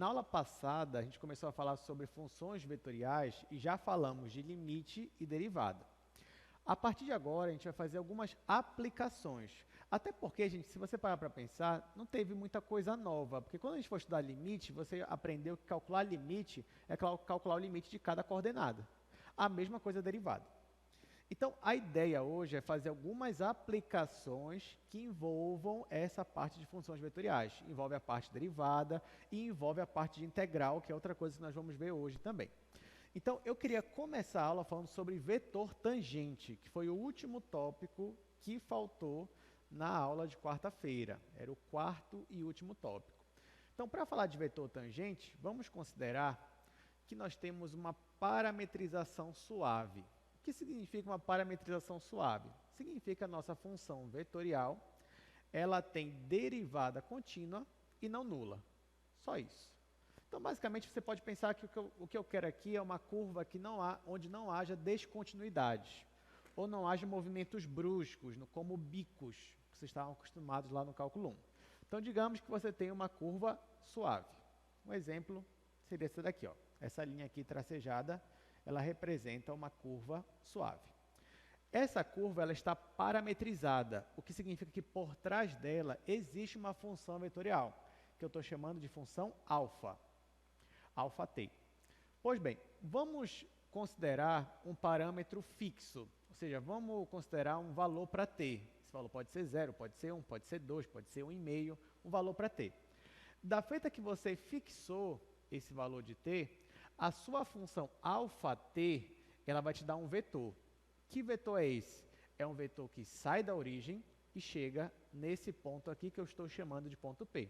aula passada, a gente começou a falar sobre funções vetoriais e já falamos de limite e derivada. A partir de agora, a gente vai fazer algumas aplicações. Até porque, gente, se você parar para pensar, não teve muita coisa nova. Porque quando a gente for estudar limite, você aprendeu que calcular limite é calcular o limite de cada coordenada. A mesma coisa derivada. Então, a ideia hoje é fazer algumas aplicações que envolvam essa parte de funções vetoriais. Envolve a parte derivada e envolve a parte de integral, que é outra coisa que nós vamos ver hoje também. Então, eu queria começar a aula falando sobre vetor tangente, que foi o último tópico que faltou na aula de quarta-feira. Era o quarto e último tópico. Então, para falar de vetor tangente, vamos considerar que nós temos uma parametrização suave. O que significa uma parametrização suave? Significa que a nossa função vetorial, ela tem derivada contínua e não nula. Só isso. Então, basicamente, você pode pensar que o que eu quero aqui é uma curva que onde não haja descontinuidades, ou não haja movimentos bruscos, como bicos, que vocês estavam acostumados lá no cálculo 1. Então, digamos que você tem uma curva suave. Um exemplo seria essa daqui, ó. Essa linha aqui tracejada, ela representa uma curva suave. Essa curva ela está parametrizada, o que significa que por trás dela existe uma função vetorial, que eu estou chamando de função alfa. Alfa t. Pois bem, vamos considerar um parâmetro fixo, ou seja, vamos considerar um valor para t. Esse valor pode ser 0, pode ser 1, pode ser 2, pode ser 1,5, um valor para t. Da feita que você fixou esse valor de t, a sua função alfa t, ela vai te dar um vetor. Que vetor é esse? É um vetor que sai da origem e chega nesse ponto aqui que eu estou chamando de ponto P.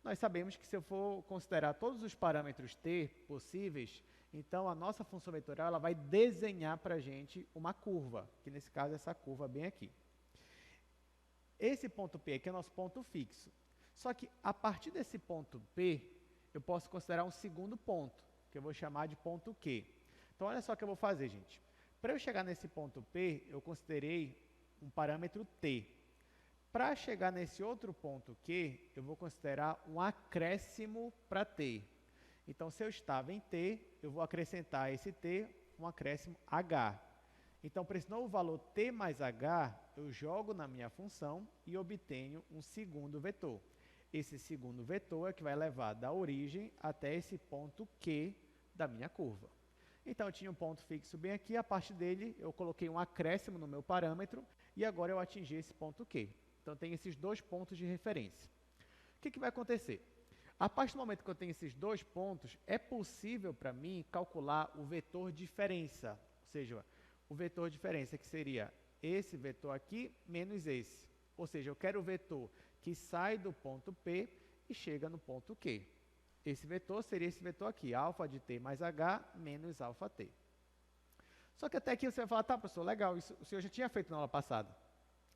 Nós sabemos que se eu for considerar todos os parâmetros t possíveis, então a nossa função vetorial ela vai desenhar para a gente uma curva, que nesse caso é essa curva bem aqui. Esse ponto P aqui é o nosso ponto fixo. Só que a partir desse ponto P, eu posso considerar um segundo ponto, que eu vou chamar de ponto Q. Então olha só o que eu vou fazer, gente. Para eu chegar nesse ponto P, eu considerei um parâmetro t. Para chegar nesse outro ponto Q, eu vou considerar um acréscimo para t. Então, se eu estava em t, eu vou acrescentar a esse t um acréscimo h. Então, para esse novo valor t mais h, eu jogo na minha função e obtenho um segundo vetor. Esse segundo vetor é que vai levar da origem até esse ponto Q da minha curva. Então, eu tinha um ponto fixo bem aqui, a partir dele eu coloquei um acréscimo no meu parâmetro e agora eu atingi esse ponto Q. Então, tem esses dois pontos de referência. O que vai acontecer? A partir do momento que eu tenho esses dois pontos, é possível para mim calcular o vetor diferença. Ou seja, o vetor diferença que seria esse vetor aqui menos esse. Ou seja, eu quero o vetor que sai do ponto P e chega no ponto Q. Esse vetor seria esse vetor aqui, alfa de t mais h menos alfa t. Só que até aqui você vai falar, tá, professor, legal, isso o senhor já tinha feito na aula passada.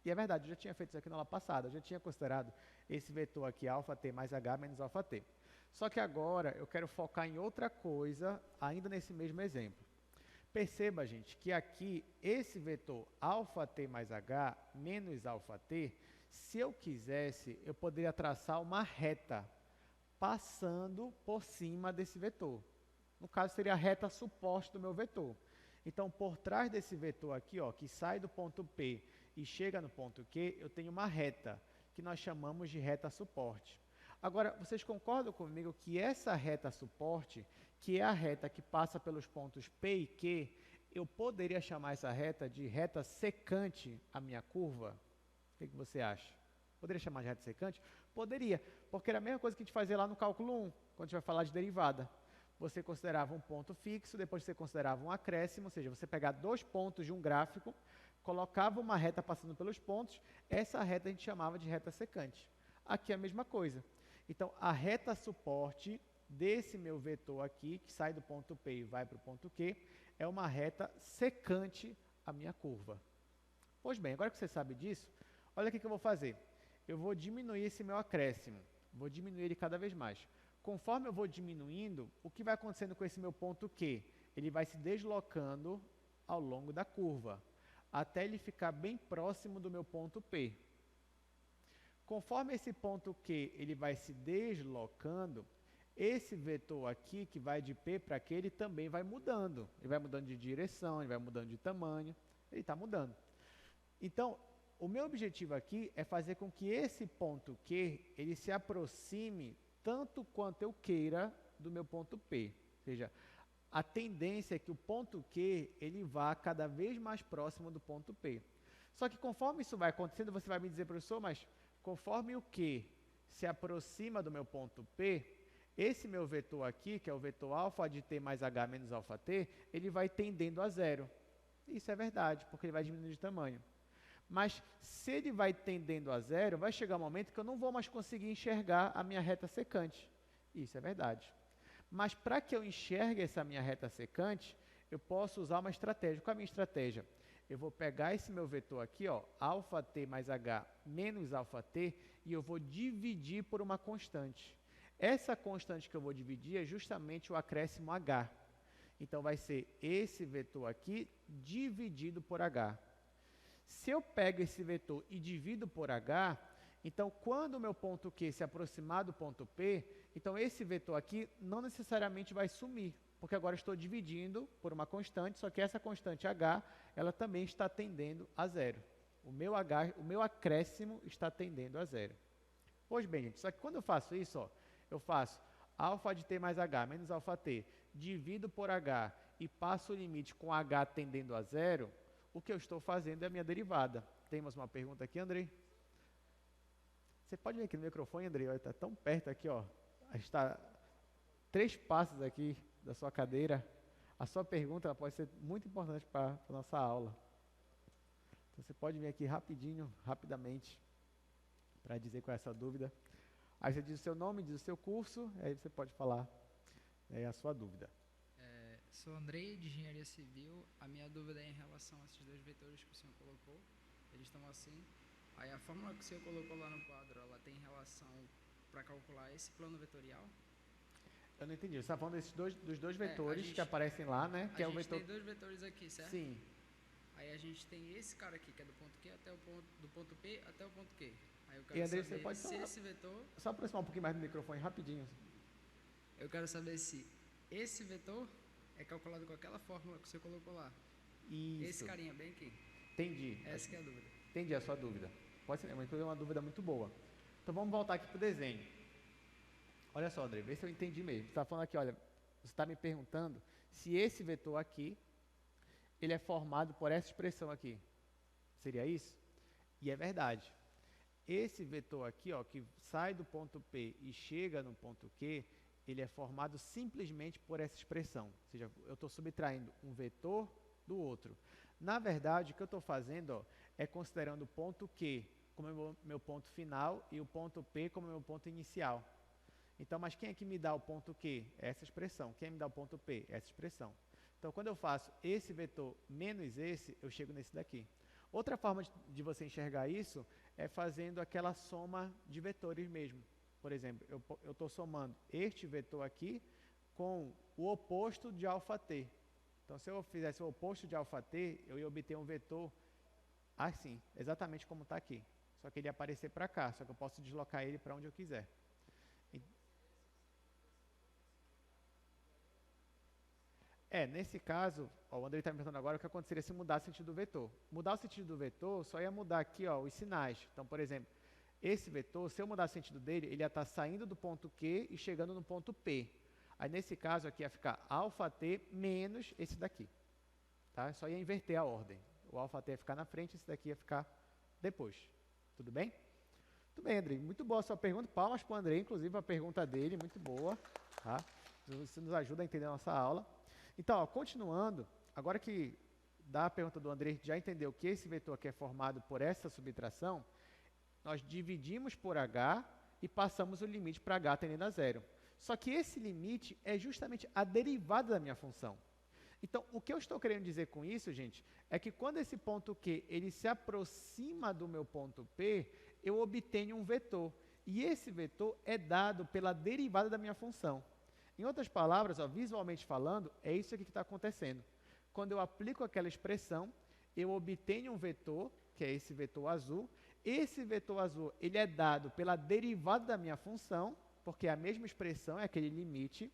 E é verdade, eu já tinha feito isso aqui na aula passada, eu já tinha considerado esse vetor aqui, alfa t mais h menos alfa t. Só que agora eu quero focar em outra coisa, ainda nesse mesmo exemplo. Perceba, gente, que aqui esse vetor alfa t mais h menos alfa t, se eu quisesse, eu poderia traçar uma reta passando por cima desse vetor. No caso, seria a reta suporte do meu vetor. Então, por trás desse vetor aqui, ó, que sai do ponto P e chega no ponto Q, eu tenho uma reta, que nós chamamos de reta suporte. Agora, vocês concordam comigo que essa reta suporte, que é a reta que passa pelos pontos P e Q, eu poderia chamar essa reta de reta secante à minha curva? O que você acha? Poderia chamar de reta secante? Poderia, porque era a mesma coisa que a gente fazia lá no cálculo 1, quando a gente vai falar de derivada. Você considerava um ponto fixo, depois você considerava um acréscimo, ou seja, você pegava dois pontos de um gráfico, colocava uma reta passando pelos pontos, essa reta a gente chamava de reta secante. Aqui é a mesma coisa. Então, a reta suporte desse meu vetor aqui, que sai do ponto P e vai para o ponto Q, é uma reta secante à minha curva. Pois bem, agora que você sabe disso, olha o que eu vou fazer. Eu vou diminuir esse meu acréscimo, vou diminuir ele cada vez mais. Conforme eu vou diminuindo, o que vai acontecendo com esse meu ponto Q? Ele vai se deslocando ao longo da curva, até ele ficar bem próximo do meu ponto P. Conforme esse ponto Q ele vai se deslocando, esse vetor aqui, que vai de P para Q, ele também vai mudando. Ele vai mudando de direção, ele vai mudando de tamanho, ele está mudando. Então, o meu objetivo aqui é fazer com que esse ponto Q, ele se aproxime tanto quanto eu queira do meu ponto P. Ou seja, a tendência é que o ponto Q, ele vá cada vez mais próximo do ponto P. Só que conforme isso vai acontecendo, você vai me dizer, professor, mas conforme o Q se aproxima do meu ponto P, esse meu vetor aqui, que é o vetor alfa de t mais h menos alfa t, ele vai tendendo a zero. Isso é verdade, porque ele vai diminuindo de tamanho. Mas se ele vai tendendo a zero, vai chegar um momento que eu não vou mais conseguir enxergar a minha reta secante. Isso é verdade. Mas para que eu enxergue essa minha reta secante, eu posso usar uma estratégia. Qual é a minha estratégia? Eu vou pegar esse meu vetor aqui, ó, alfa t mais h menos alfa t, e eu vou dividir por uma constante. Essa constante que eu vou dividir é justamente o acréscimo h. Então, vai ser esse vetor aqui dividido por h. Se eu pego esse vetor e divido por h, então, quando o meu ponto Q se aproximar do ponto P, então esse vetor aqui não necessariamente vai sumir, porque agora estou dividindo por uma constante, só que essa constante h, ela também está tendendo a zero. O meu acréscimo está tendendo a zero. Pois bem, gente, só que quando eu faço isso, ó, eu faço alfa de t mais h menos alfa t, divido por h e passo o limite com h tendendo a zero, o que eu estou fazendo é a minha derivada. Temos uma pergunta aqui, Andrei? Você pode vir aqui no microfone, Andrei, está tão perto aqui, ó. Está 3 passos aqui da sua cadeira. A sua pergunta ela pode ser muito importante para a nossa aula. Então, você pode vir aqui rapidinho, rapidamente, para dizer qual é a sua dúvida. Aí você diz o seu nome, diz o seu curso, aí você pode falar a sua dúvida. Sou Andrei, de Engenharia Civil. A minha dúvida é em relação a esses dois vetores que o senhor colocou. Eles estão assim. Aí a fórmula que o senhor colocou lá no quadro, ela tem relação para calcular esse plano vetorial? Eu não entendi. Você está falando dos dois vetores que aparecem lá, né? Que é o vetor... A gente tem dois vetores aqui, certo? Sim. Aí a gente tem esse cara aqui, que é do ponto Q até do ponto P até o ponto Q. Aí eu quero Andrei, saber você pode se falar. esse vetor... Só aproximar um pouquinho mais do microfone, rapidinho. Eu quero saber se esse vetor é calculado com aquela fórmula que você colocou lá. Isso. Esse carinha bem aqui. Entendi. Essa que é a dúvida. Entendi a sua dúvida. Pode ser, inclusive, uma dúvida muito boa. Então, vamos voltar aqui para o desenho. Olha só, André, vê se eu entendi mesmo. Você está falando aqui, olha, você está me perguntando se esse vetor aqui, ele é formado por essa expressão aqui. Seria isso? E é verdade. Esse vetor aqui, ó, que sai do ponto P e chega no ponto Q, ele é formado simplesmente por essa expressão. Ou seja, eu estou subtraindo um vetor do outro. Na verdade, o que eu estou fazendo, ó, é considerando o ponto Q como meu ponto final e o ponto P como meu ponto inicial. Então, mas quem é que me dá o ponto Q? Essa expressão. Quem me dá o ponto P? Essa expressão. Então, quando eu faço esse vetor menos esse, eu chego nesse daqui. Outra forma de você enxergar isso é fazendo aquela soma de vetores mesmo. Por exemplo, eu estou somando este vetor aqui com o oposto de alfa t. Então, se eu fizesse o oposto de alfa t, eu ia obter um vetor assim, exatamente como está aqui. Só que ele ia aparecer para cá, só que eu posso deslocar ele para onde eu quiser. Nesse caso, ó, o André está me perguntando agora o que aconteceria se mudar o sentido do vetor. Mudar o sentido do vetor só ia mudar aqui, ó, os sinais. Então, por exemplo, esse vetor, se eu mudar o sentido dele, ele ia estar saindo do ponto Q e chegando no ponto P. Aí, nesse caso aqui, ia ficar alfa t menos esse daqui. Tá? Só ia inverter a ordem. O alfa t ia ficar na frente, esse daqui ia ficar depois. Tudo bem? Muito bem, André. Muito boa a sua pergunta. Palmas para o André, inclusive a pergunta dele, muito boa. Tá? Isso nos ajuda a entender a nossa aula. Então, ó, continuando, agora que da pergunta do André, já entendeu que esse vetor aqui é formado por essa subtração, nós dividimos por h e passamos o limite para h tendendo a zero. Só que esse limite é justamente a derivada da minha função. Então, o que eu estou querendo dizer com isso, gente, é que quando esse ponto Q ele se aproxima do meu ponto P, eu obtenho um vetor. E esse vetor é dado pela derivada da minha função. Em outras palavras, ó, visualmente falando, é isso aqui que está acontecendo. Quando eu aplico aquela expressão, eu obtenho um vetor, que é esse vetor azul. Esse vetor azul ele é dado pela derivada da minha função, porque é a mesma expressão, é aquele limite.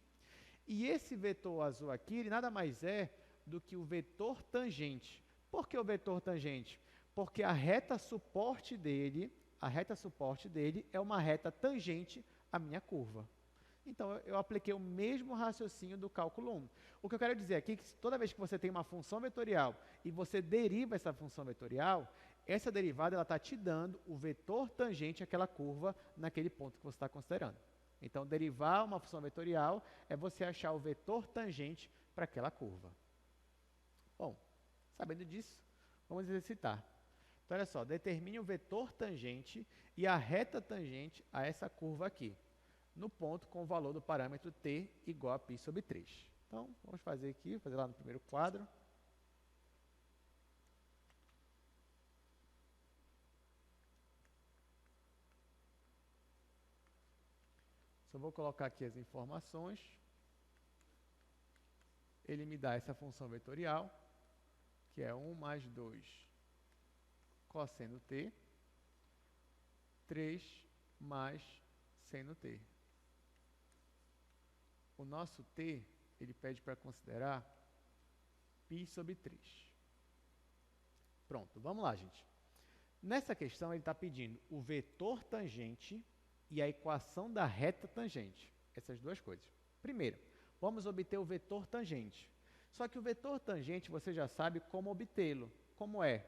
E esse vetor azul aqui, ele nada mais é do que o vetor tangente. Por que o vetor tangente? Porque a reta suporte dele é uma reta tangente à minha curva. Então, eu apliquei o mesmo raciocínio do cálculo 1. O que eu quero dizer aqui é que toda vez que você tem uma função vetorial e você deriva essa função vetorial, essa derivada está te dando o vetor tangente àquela curva naquele ponto que você está considerando. Então, derivar uma função vetorial é você achar o vetor tangente para aquela curva. Bom, sabendo disso, vamos exercitar. Então, olha só, determine o vetor tangente e a reta tangente a essa curva aqui, no ponto com o valor do parâmetro t igual a π sobre 3. Então, vamos fazer aqui, vou fazer lá no primeiro quadro. Só vou colocar aqui as informações. Ele me dá essa função vetorial, que é 1 mais 2 cosseno t, 3 mais seno t. O nosso t, ele pede para considerar π sobre 3. Pronto, vamos lá, gente. Nessa questão, ele está pedindo o vetor tangente e a equação da reta tangente. Essas duas coisas. Primeiro, vamos obter o vetor tangente. Só que o vetor tangente, você já sabe como obtê-lo. Como é?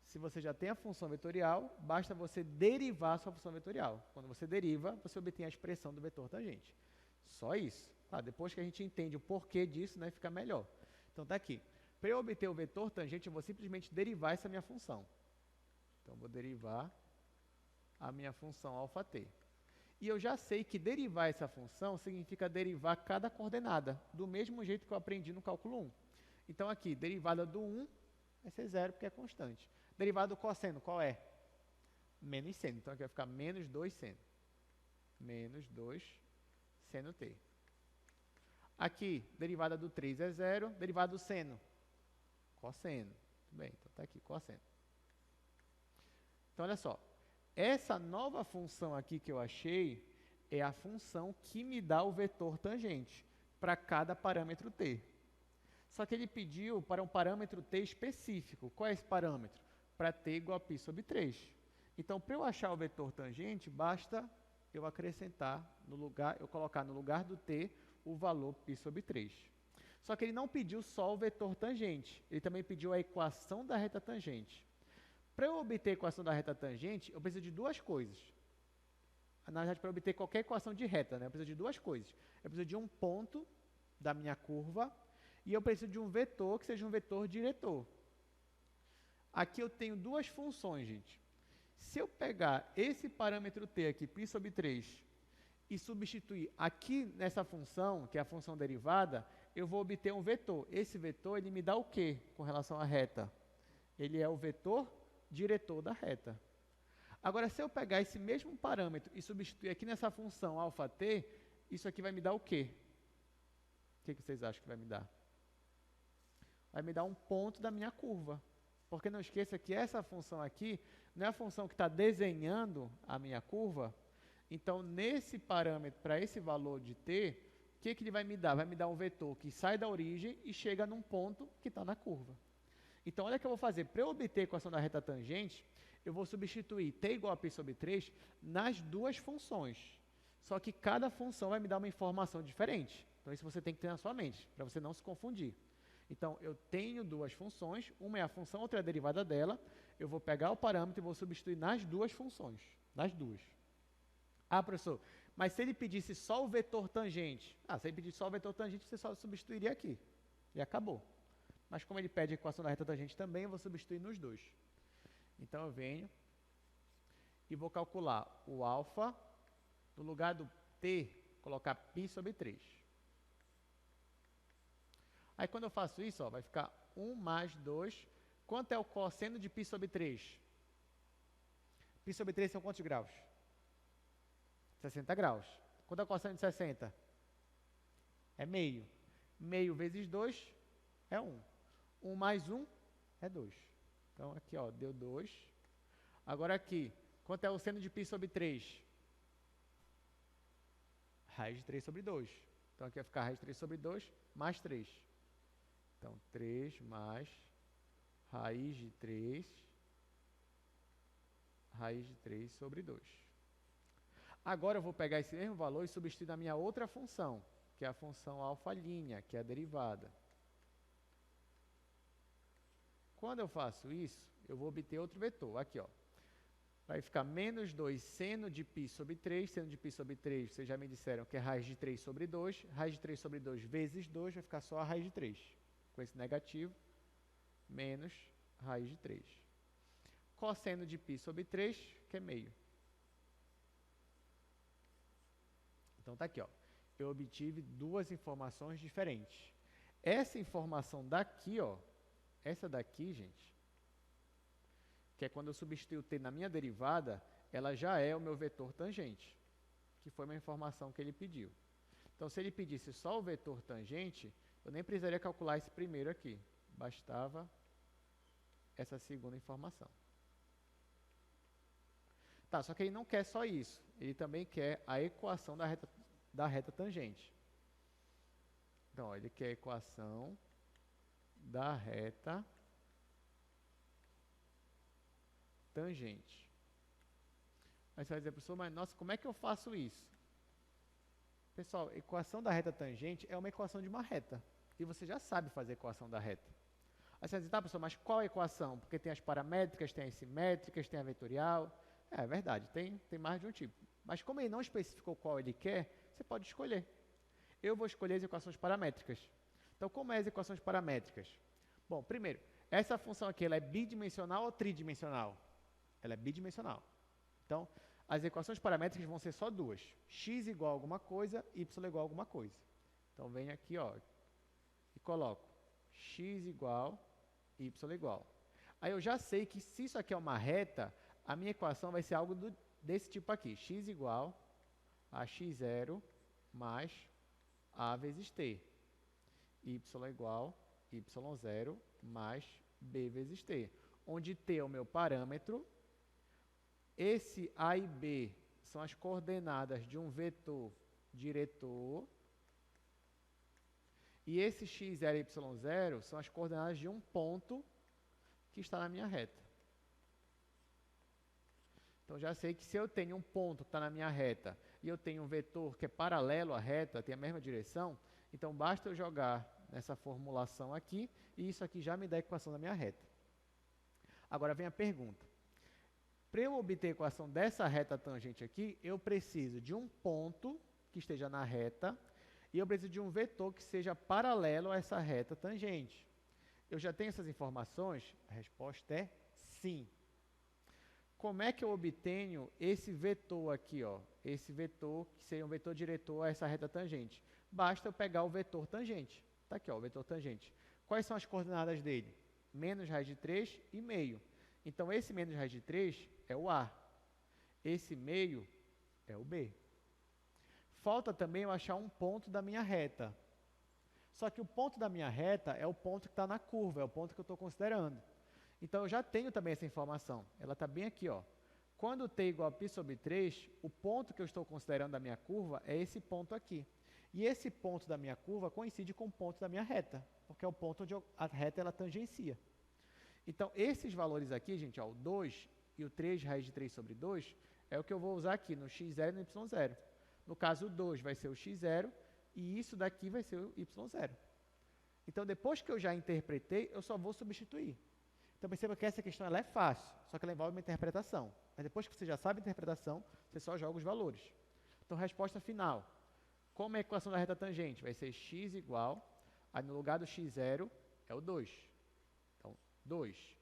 Se você já tem a função vetorial, basta você derivar a sua função vetorial. Quando você deriva, você obtém a expressão do vetor tangente. Só isso. Depois que a gente entende o porquê disso, né, fica melhor. Então, está aqui. Para eu obter o vetor tangente, eu vou simplesmente derivar essa minha função. Então, vou derivar a minha função αt. E eu já sei que derivar essa função significa derivar cada coordenada, do mesmo jeito que eu aprendi no cálculo 1. Então, aqui, derivada do 1 vai ser 0, porque é constante. Derivada do cosseno, qual é? Menos seno. Então, aqui vai ficar menos 2 seno. Menos 2 seno t. Aqui, derivada do 3 é 0. Derivada do seno? Cosseno. Muito bem, então está aqui, cosseno. Então, olha só. Essa nova função aqui que eu achei é a função que me dá o vetor tangente para cada parâmetro t. Só que ele pediu para um parâmetro t específico. Qual é esse parâmetro? Para t igual a π sobre 3. Então, para eu achar o vetor tangente, basta eu acrescentar no lugar, eu colocar no lugar do t o valor π sobre 3. Só que ele não pediu só o vetor tangente, ele também pediu a equação da reta tangente. Para eu obter a equação da reta tangente, eu preciso de duas coisas. Na verdade, para obter qualquer equação de reta, né, eu preciso de duas coisas. Eu preciso de um ponto da minha curva e eu preciso de um vetor que seja um vetor diretor. Aqui eu tenho duas funções, gente. Se eu pegar esse parâmetro t aqui, π sobre 3, e substituir aqui nessa função, que é a função derivada, eu vou obter um vetor. Esse vetor, ele me dá o quê com relação à reta? Ele é o vetor diretor da reta. Agora, se eu pegar esse mesmo parâmetro e substituir aqui nessa função αt, isso aqui vai me dar o quê? O que vocês acham que vai me dar? Vai me dar um ponto da minha curva. Porque não esqueça que essa função aqui não é a função que está desenhando a minha curva. Então, nesse parâmetro, para esse valor de t, o que ele vai me dar? Vai me dar um vetor que sai da origem e chega num ponto que está na curva. Então, olha o que eu vou fazer. Para eu obter a equação da reta tangente, eu vou substituir t igual a π sobre 3 nas duas funções. Só que cada função vai me dar uma informação diferente. Então, isso você tem que ter na sua mente, para você não se confundir. Então, eu tenho duas funções, uma é a função, outra é a derivada dela. Eu vou pegar o parâmetro e vou substituir nas duas funções. Nas duas. Ah, professor, mas se ele pedisse só o vetor tangente? Se ele pedisse só o vetor tangente, você só substituiria aqui. E acabou. Mas como ele pede a equação da reta tangente também, eu vou substituir nos dois. Então, eu venho e vou calcular o alfa, no lugar do t, colocar π sobre 3. Aí, quando eu faço isso, vai ficar 1 mais 2. Quanto é o cosseno de π sobre 3? Π sobre 3 são quantos graus? 60 graus. Quanto é o cosseno de 60? É meio. Meio vezes 2 é 1. 1 mais 1 é 2. Então, aqui, deu 2. Agora aqui, quanto é o seno de π sobre 3? raiz de 3 sobre 2. Então, aqui vai ficar raiz de 3 sobre 2 mais 3. Então, 3 mais raiz de 3 sobre 2. Agora, eu vou pegar esse mesmo valor e substituir na minha outra função, que é a função alfa', que é a derivada. Quando eu faço isso, eu vou obter outro vetor. Aqui, ó. Vai ficar menos 2 seno de π sobre 3. Seno de π sobre 3, vocês já me disseram que é raiz de 3 sobre 2. Raiz de 3 sobre 2 vezes 2 vai ficar só a raiz de 3. Com esse negativo, menos raiz de 3. Cosseno de π sobre 3, que é meio. Então, tá aqui, ó. Eu obtive duas informações diferentes. Essa informação daqui, ó, essa daqui, gente, que é quando eu substituo o t na minha derivada, ela já é o meu vetor tangente, que foi uma informação que ele pediu. Então, se ele pedisse só o vetor tangente, eu nem precisaria calcular esse primeiro aqui. Bastava essa segunda informação. Tá, só que ele não quer só isso. Ele também quer a equação da reta tangente. Então, ó, ele quer a equação da reta tangente. Aí você vai dizer, professor, mas nossa, como é que eu faço isso? Pessoal, a equação da reta tangente é uma equação de uma reta. E você já sabe fazer a equação da reta. Aí você vai dizer, tá, professor, mas qual a equação? Porque tem as paramétricas, tem as simétricas, tem a vetorial. É verdade, tem mais de um tipo. Mas como ele não especificou qual ele quer, você pode escolher. Eu vou escolher as equações paramétricas. Então, como é as equações paramétricas? Bom, primeiro, essa função aqui ela é bidimensional ou tridimensional? Ela é bidimensional. Então, as equações paramétricas vão ser só duas. X igual a alguma coisa, y igual a alguma coisa. Então, venho aqui, ó, e coloco x igual, y igual. Aí eu já sei que se isso aqui é uma reta, a minha equação vai ser algo desse tipo aqui. X igual a x0 mais a vezes t. Y igual a y0 mais b vezes t. Onde t é o meu parâmetro. Esse a e b são as coordenadas de um vetor diretor. E esse x0 e y0 são as coordenadas de um ponto que está na minha reta. Então, já sei que se eu tenho um ponto que está na minha reta e eu tenho um vetor que é paralelo à reta, tem a mesma direção, então basta eu jogar nessa formulação aqui e isso aqui já me dá a equação da minha reta. Agora vem a pergunta. Para eu obter a equação dessa reta tangente aqui, eu preciso de um ponto que esteja na reta e eu preciso de um vetor que seja paralelo a essa reta tangente. Eu já tenho essas informações? A resposta é sim. Como é que eu obtenho esse vetor aqui, ó? Esse vetor que seria um vetor diretor a essa reta tangente? Basta eu pegar o vetor tangente. Está aqui, ó, o vetor tangente. Quais são as coordenadas dele? Menos raiz de 3 e meio. Então, esse menos raiz de 3 é o A. Esse meio é o B. Falta também eu achar um ponto da minha reta. Só que o ponto da minha reta é o ponto que está na curva, é o ponto que eu estou considerando. Então, eu já tenho também essa informação. Ela está bem aqui, ó. Quando t igual a π sobre 3, o ponto que eu estou considerando da minha curva é esse ponto aqui. E esse ponto da minha curva coincide com o ponto da minha reta, porque é o ponto onde a reta ela tangencia. Então, esses valores aqui, gente, ó, o 2 e o 3 raiz de 3 sobre 2, é o que eu vou usar aqui no x0 e no y0. No caso, o 2 vai ser o x0 e isso daqui vai ser o y0. Então, depois que eu já interpretei, eu só vou substituir. Então, perceba que essa questão ela é fácil, só que ela envolve uma interpretação. Mas depois que você já sabe a interpretação, você só joga os valores. Então, resposta final. Como é a equação da reta tangente? Vai ser x igual, aí no lugar do x0 é o 2. Então, 2.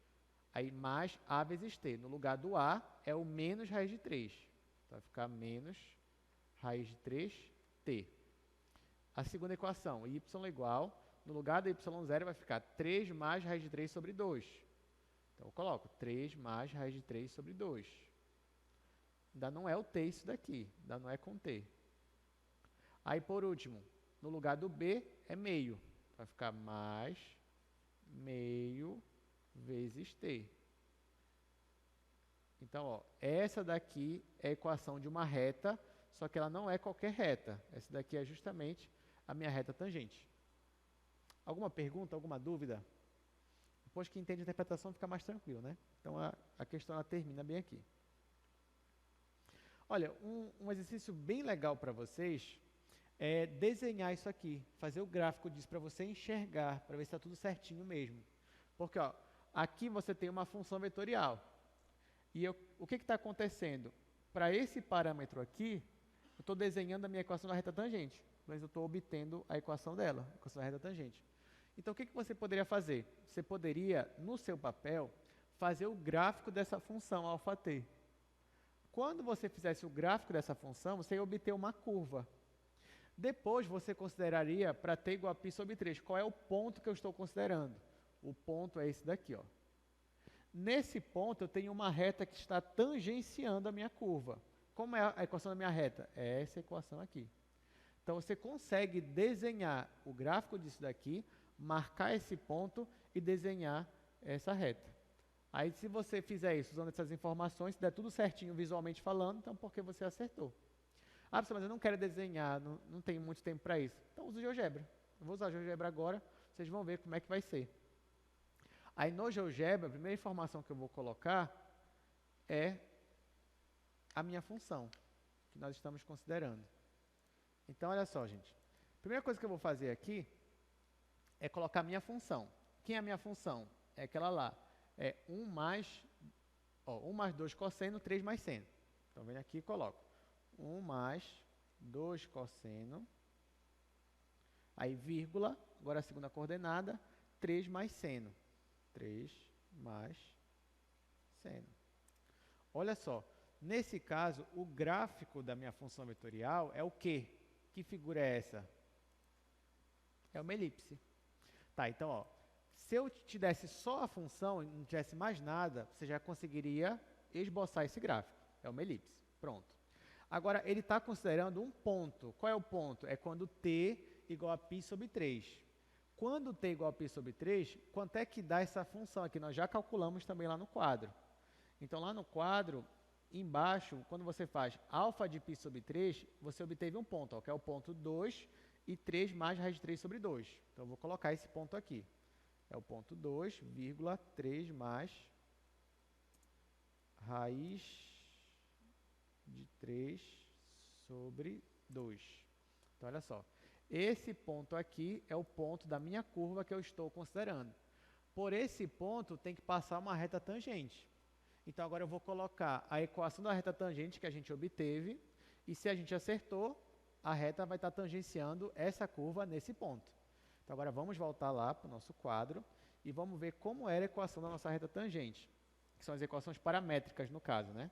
Aí mais a vezes t. No lugar do a é o menos raiz de 3. Então, vai ficar menos raiz de 3t. A segunda equação, y igual, no lugar do y0 vai ficar 3 mais raiz de 3 sobre 2. Então, eu coloco 3 mais raiz de 3 sobre 2. Ainda não é o t isso daqui, ainda não é com t. Aí, por último, no lugar do b é meio. Vai ficar mais meio vezes t. Então, ó, essa daqui é a equação de uma reta só que ela não é qualquer reta. Essa daqui é justamente a minha reta tangente. Alguma pergunta, alguma dúvida? Depois que entende a interpretação, fica mais tranquilo, né? Então, a questão ela termina bem aqui. Olha, um exercício bem legal para vocês é desenhar isso aqui, fazer o gráfico disso para você enxergar, para ver se está tudo certinho mesmo. Porque, ó, aqui você tem uma função vetorial. E o que está acontecendo? Para esse parâmetro aqui, eu estou desenhando a minha equação da reta tangente. Mas eu estou obtendo a equação dela, a equação da reta tangente. Então, o que você poderia fazer? Você poderia, no seu papel, fazer o gráfico dessa função αt. Quando você fizesse o gráfico dessa função, você ia obter uma curva. Depois, você consideraria, para t igual a π sobre 3, qual é o ponto que eu estou considerando? O ponto é esse daqui, ó. Nesse ponto, eu tenho uma reta que está tangenciando a minha curva. Como é a equação da minha reta? É essa equação aqui. Então, você consegue desenhar o gráfico disso daqui, marcar esse ponto e desenhar essa reta. Aí, se você fizer isso usando essas informações, se der tudo certinho visualmente falando, então porque você acertou. Ah, mas eu não quero desenhar, não tenho muito tempo para isso. Então, use o GeoGebra. Eu vou usar o GeoGebra agora, vocês vão ver como é que vai ser. Aí, no GeoGebra, a primeira informação que eu vou colocar é a minha função, que nós estamos considerando. Então, olha só, gente. A primeira coisa que eu vou fazer aqui é colocar a minha função. Quem é a minha função? É aquela lá. É 1 mais 2 cosseno, 3 mais seno. Então, venho aqui e coloco 1 mais 2 cosseno, aí vírgula, agora a segunda coordenada, 3 mais seno. 3 mais seno. Olha só, nesse caso, o gráfico da minha função vetorial é o quê? Que figura é essa? É uma elipse. Tá, então, ó, se eu te desse só a função e não tivesse mais nada, você já conseguiria esboçar esse gráfico. É uma elipse. Pronto. Agora, ele está considerando um ponto. Qual é o ponto? É quando t igual a π sobre 3. Quando t igual a π sobre 3, quanto é que dá essa função aqui? Nós já calculamos também lá no quadro. Então, lá no quadro, embaixo, quando você faz α de π sobre 3, você obteve um ponto, ó, que é o ponto 2 e 3 mais raiz de 3 sobre 2. Então, eu vou colocar esse ponto aqui. É o ponto 2, vírgula, 3 mais raiz de 3 sobre 2. Então, olha só. Esse ponto aqui é o ponto da minha curva que eu estou considerando. Por esse ponto, tem que passar uma reta tangente. Então, agora eu vou colocar a equação da reta tangente que a gente obteve. E se a gente acertou, a reta vai estar tangenciando essa curva nesse ponto. Então, agora vamos voltar lá para o nosso quadro e vamos ver como era a equação da nossa reta tangente, que são as equações paramétricas no caso, né?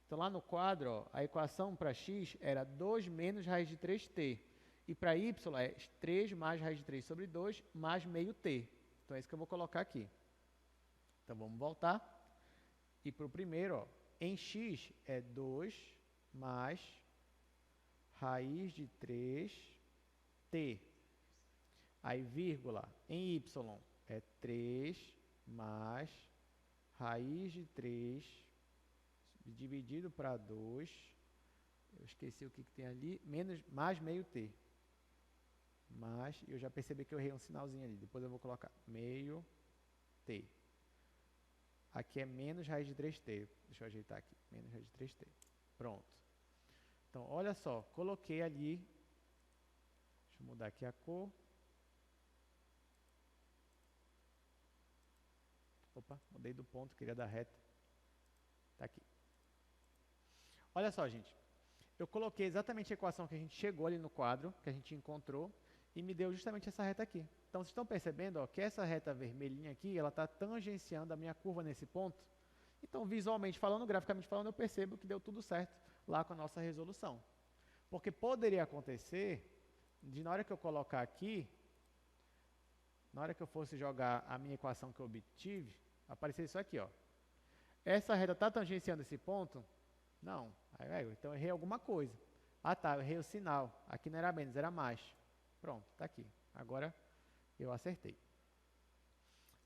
Então, lá no quadro, ó, a equação para x era 2 menos raiz de 3t. E para y é 3 mais raiz de 3 sobre 2 mais meio t. Então, é isso que eu vou colocar aqui. Então, vamos voltar. E para o primeiro, ó, em x é 2 mais raiz de 3t. Aí, vírgula, em y é 3 mais raiz de 3 dividido para 2. Eu esqueci o que tem ali. Mais meio t. Mas eu já percebi que eu errei um sinalzinho ali. Depois eu vou colocar meio t. Aqui é menos raiz de 3t. Deixa eu ajeitar aqui. Menos raiz de 3t. Pronto. Então, olha só. Coloquei ali. Deixa eu mudar aqui a cor. Opa, mudei do ponto. Queria dar reta. Está aqui. Olha só, gente. Eu coloquei exatamente a equação que a gente chegou ali no quadro, que a gente encontrou, e me deu justamente essa reta aqui. Então, vocês estão percebendo, ó, que essa reta vermelhinha aqui, ela está tangenciando a minha curva nesse ponto. Então, visualmente falando, graficamente falando, eu percebo que deu tudo certo lá com a nossa resolução. Porque poderia acontecer, de na hora que eu colocar aqui, na hora que eu fosse jogar a minha equação que eu obtive, aparecer isso aqui, ó. Essa reta está tangenciando esse ponto? Não. Então, eu errei alguma coisa. Ah, tá, eu errei o sinal. Aqui não era menos, era mais. Pronto, está aqui. Agora, eu acertei.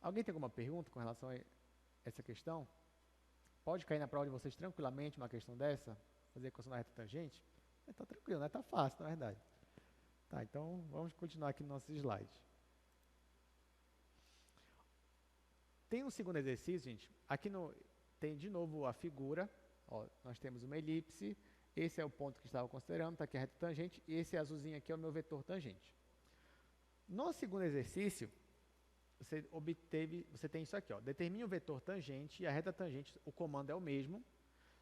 Alguém tem alguma pergunta com relação a essa questão? Pode cair na prova de vocês tranquilamente uma questão dessa? Fazer a equação da reta tangente? Tá tranquilo, né? Tá fácil, na verdade. Tá, então vamos continuar aqui no nosso slide. Tem um segundo exercício, gente. Tem de novo a figura. Ó, nós temos uma elipse. Esse é o ponto que estava considerando, está aqui a reta tangente. E esse azulzinho aqui é o meu vetor tangente. No segundo exercício, você tem isso aqui, ó. Determine o vetor tangente e a reta tangente, o comando é o mesmo.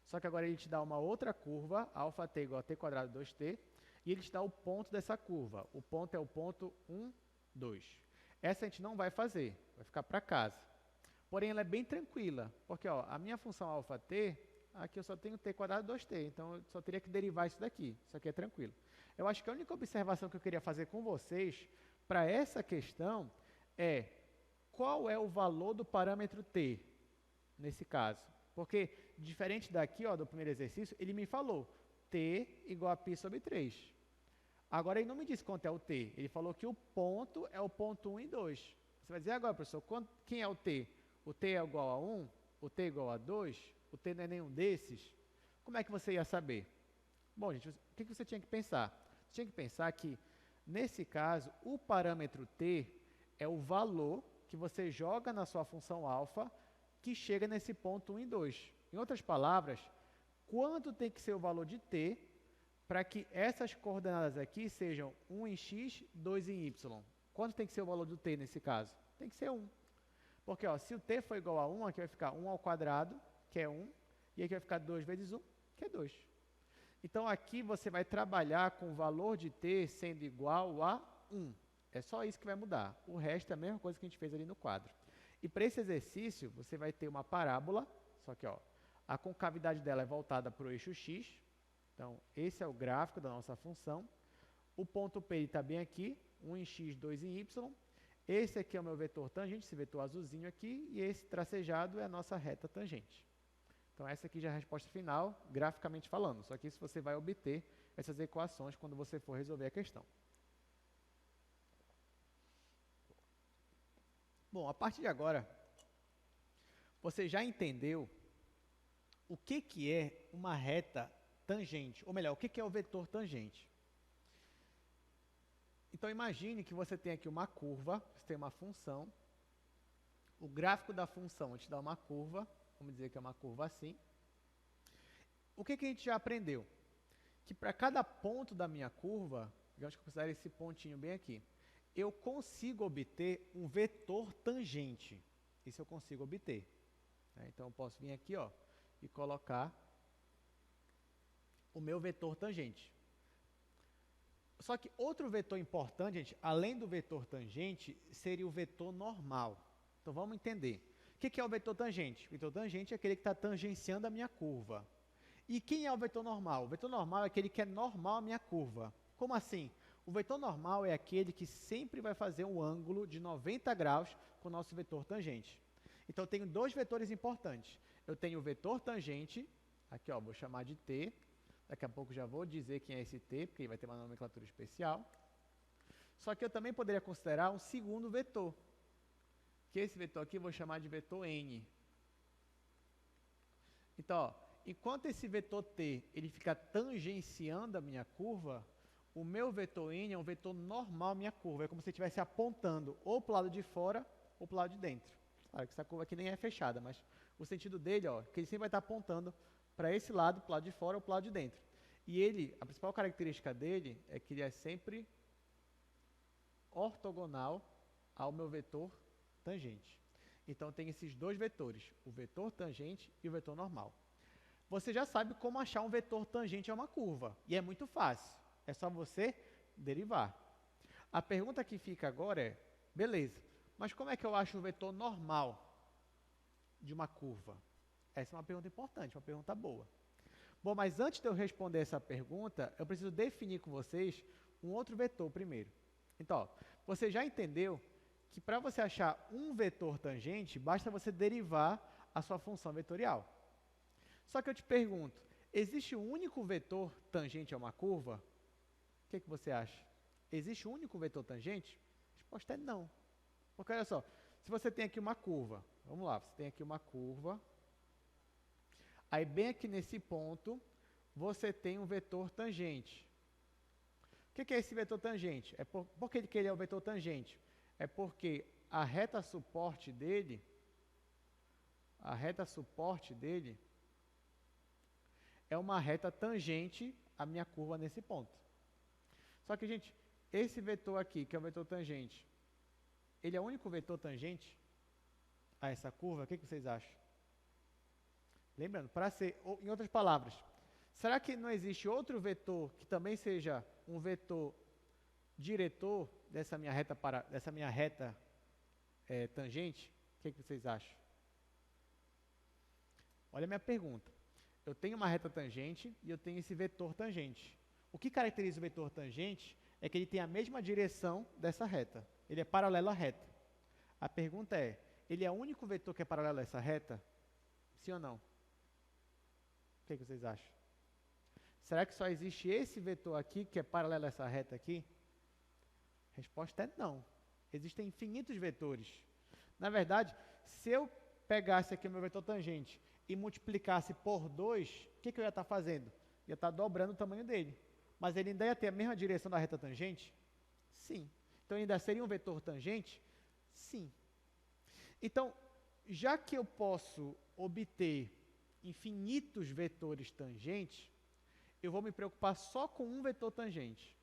Só que agora ele te dá uma outra curva, αt igual a t quadrado 2t, e ele te dá o ponto dessa curva. O ponto é o ponto 1, 2. Essa a gente não vai fazer, vai ficar para casa. Porém, ela é bem tranquila, porque ó, a minha função αt, aqui eu só tenho t quadrado 2t, então eu só teria que derivar isso daqui. Isso aqui é tranquilo. Eu acho que a única observação que eu queria fazer com vocês, para essa questão, é qual é o valor do parâmetro t, nesse caso. Porque, diferente daqui, ó, do primeiro exercício, ele me falou t igual a π sobre 3. Agora, ele não me disse quanto é o t. Ele falou que o ponto é o ponto 1 e 2. Você vai dizer agora, professor, quem é o t? O t é igual a 1? O t é igual a 2? O t não é nenhum desses? Como é que você ia saber? Bom, gente, o que você tinha que pensar? Você tinha que pensar que, nesse caso, o parâmetro t é o valor que você joga na sua função alfa que chega nesse ponto 1 e 2. Em outras palavras, quanto tem que ser o valor de t para que essas coordenadas aqui sejam 1 em x, 2 em y? Quanto tem que ser o valor do t nesse caso? Tem que ser 1. Porque ó, se o t for igual a 1, aqui vai ficar 1 ao quadrado, que é 1, e aqui vai ficar 2 vezes 1, que é 2. Então, aqui você vai trabalhar com o valor de t sendo igual a 1. É só isso que vai mudar. O resto é a mesma coisa que a gente fez ali no quadro. E para esse exercício, você vai ter uma parábola, só que ó, a concavidade dela é voltada para o eixo x. Então, esse é o gráfico da nossa função. O ponto P está bem aqui, 1 em x, 2 em y. Esse aqui é o meu vetor tangente, esse vetor azulzinho aqui, e esse tracejado é a nossa reta tangente. Então, essa aqui já é a resposta final, graficamente falando. Só que isso você vai obter essas equações quando você for resolver a questão. Bom, a partir de agora, você já entendeu o que é uma reta tangente, ou melhor, o que é o vetor tangente. Então, imagine que você tem aqui uma curva, você tem uma função, o gráfico da função te dá uma curva, vamos dizer que é uma curva assim. O que a gente já aprendeu? Que para cada ponto da minha curva, digamos que eu considero esse pontinho bem aqui, eu consigo obter um vetor tangente. Isso eu consigo obter. Então, eu posso vir aqui ó, e colocar o meu vetor tangente. Só que outro vetor importante, gente, além do vetor tangente, seria o vetor normal. Então, vamos entender. O que é o vetor tangente? O vetor tangente é aquele que está tangenciando a minha curva. E quem é o vetor normal? O vetor normal é aquele que é normal à minha curva. Como assim? O vetor normal é aquele que sempre vai fazer um ângulo de 90 graus com o nosso vetor tangente. Então, eu tenho dois vetores importantes. Eu tenho o vetor tangente, aqui ó, vou chamar de t. Daqui a pouco já vou dizer quem é esse t, porque vai ter uma nomenclatura especial. Só que eu também poderia considerar um segundo vetor, que esse vetor aqui eu vou chamar de vetor n. Então, ó, enquanto esse vetor t ele fica tangenciando a minha curva, o meu vetor n é um vetor normal à minha curva. É como se ele estivesse apontando ou para o lado de fora ou para o lado de dentro. Claro que essa curva aqui nem é fechada, mas o sentido dele, ó, que ele sempre vai estar apontando para esse lado, para o lado de fora ou para o lado de dentro. E ele, a principal característica dele é que ele é sempre ortogonal ao meu vetor tangente. Então, tem esses dois vetores, o vetor tangente e o vetor normal. Você já sabe como achar um vetor tangente a uma curva, e é muito fácil. É só você derivar. A pergunta que fica agora é, beleza, mas como é que eu acho o vetor normal de uma curva? Essa é uma pergunta importante, uma pergunta boa. Bom, mas antes de eu responder essa pergunta, eu preciso definir com vocês um outro vetor primeiro. Então, ó, você já entendeu que para você achar um vetor tangente, basta você derivar a sua função vetorial. Só que eu te pergunto, existe um único vetor tangente a uma curva? O que você acha? Existe um único vetor tangente? A resposta é não. Porque olha só, se você tem aqui uma curva, vamos lá, você tem aqui uma curva, aí bem aqui nesse ponto, você tem um vetor tangente. O que é esse vetor tangente? Por que ele é o vetor tangente? É porque a reta suporte dele é uma reta tangente à minha curva nesse ponto. Só que, gente, esse vetor aqui, que é o vetor tangente, ele é o único vetor tangente a essa curva? O que vocês acham? Lembrando, para ser, em outras palavras, será que não existe outro vetor que também seja um vetor diretor dessa minha reta tangente? O que vocês acham? Olha a minha pergunta. Eu tenho uma reta tangente e eu tenho esse vetor tangente. O que caracteriza o vetor tangente é que ele tem a mesma direção dessa reta. Ele é paralelo à reta. A pergunta é, ele é o único vetor que é paralelo a essa reta? Sim ou não? O que vocês acham? Será que só existe esse vetor aqui que é paralelo a essa reta aqui? A resposta é não. Existem infinitos vetores. Na verdade, se eu pegasse aqui o meu vetor tangente e multiplicasse por 2, o que eu ia estar fazendo? Ia estar dobrando o tamanho dele. Mas ele ainda ia ter a mesma direção da reta tangente? Sim. Então, ainda seria um vetor tangente? Sim. Então, já que eu posso obter infinitos vetores tangentes, eu vou me preocupar só com um vetor tangente.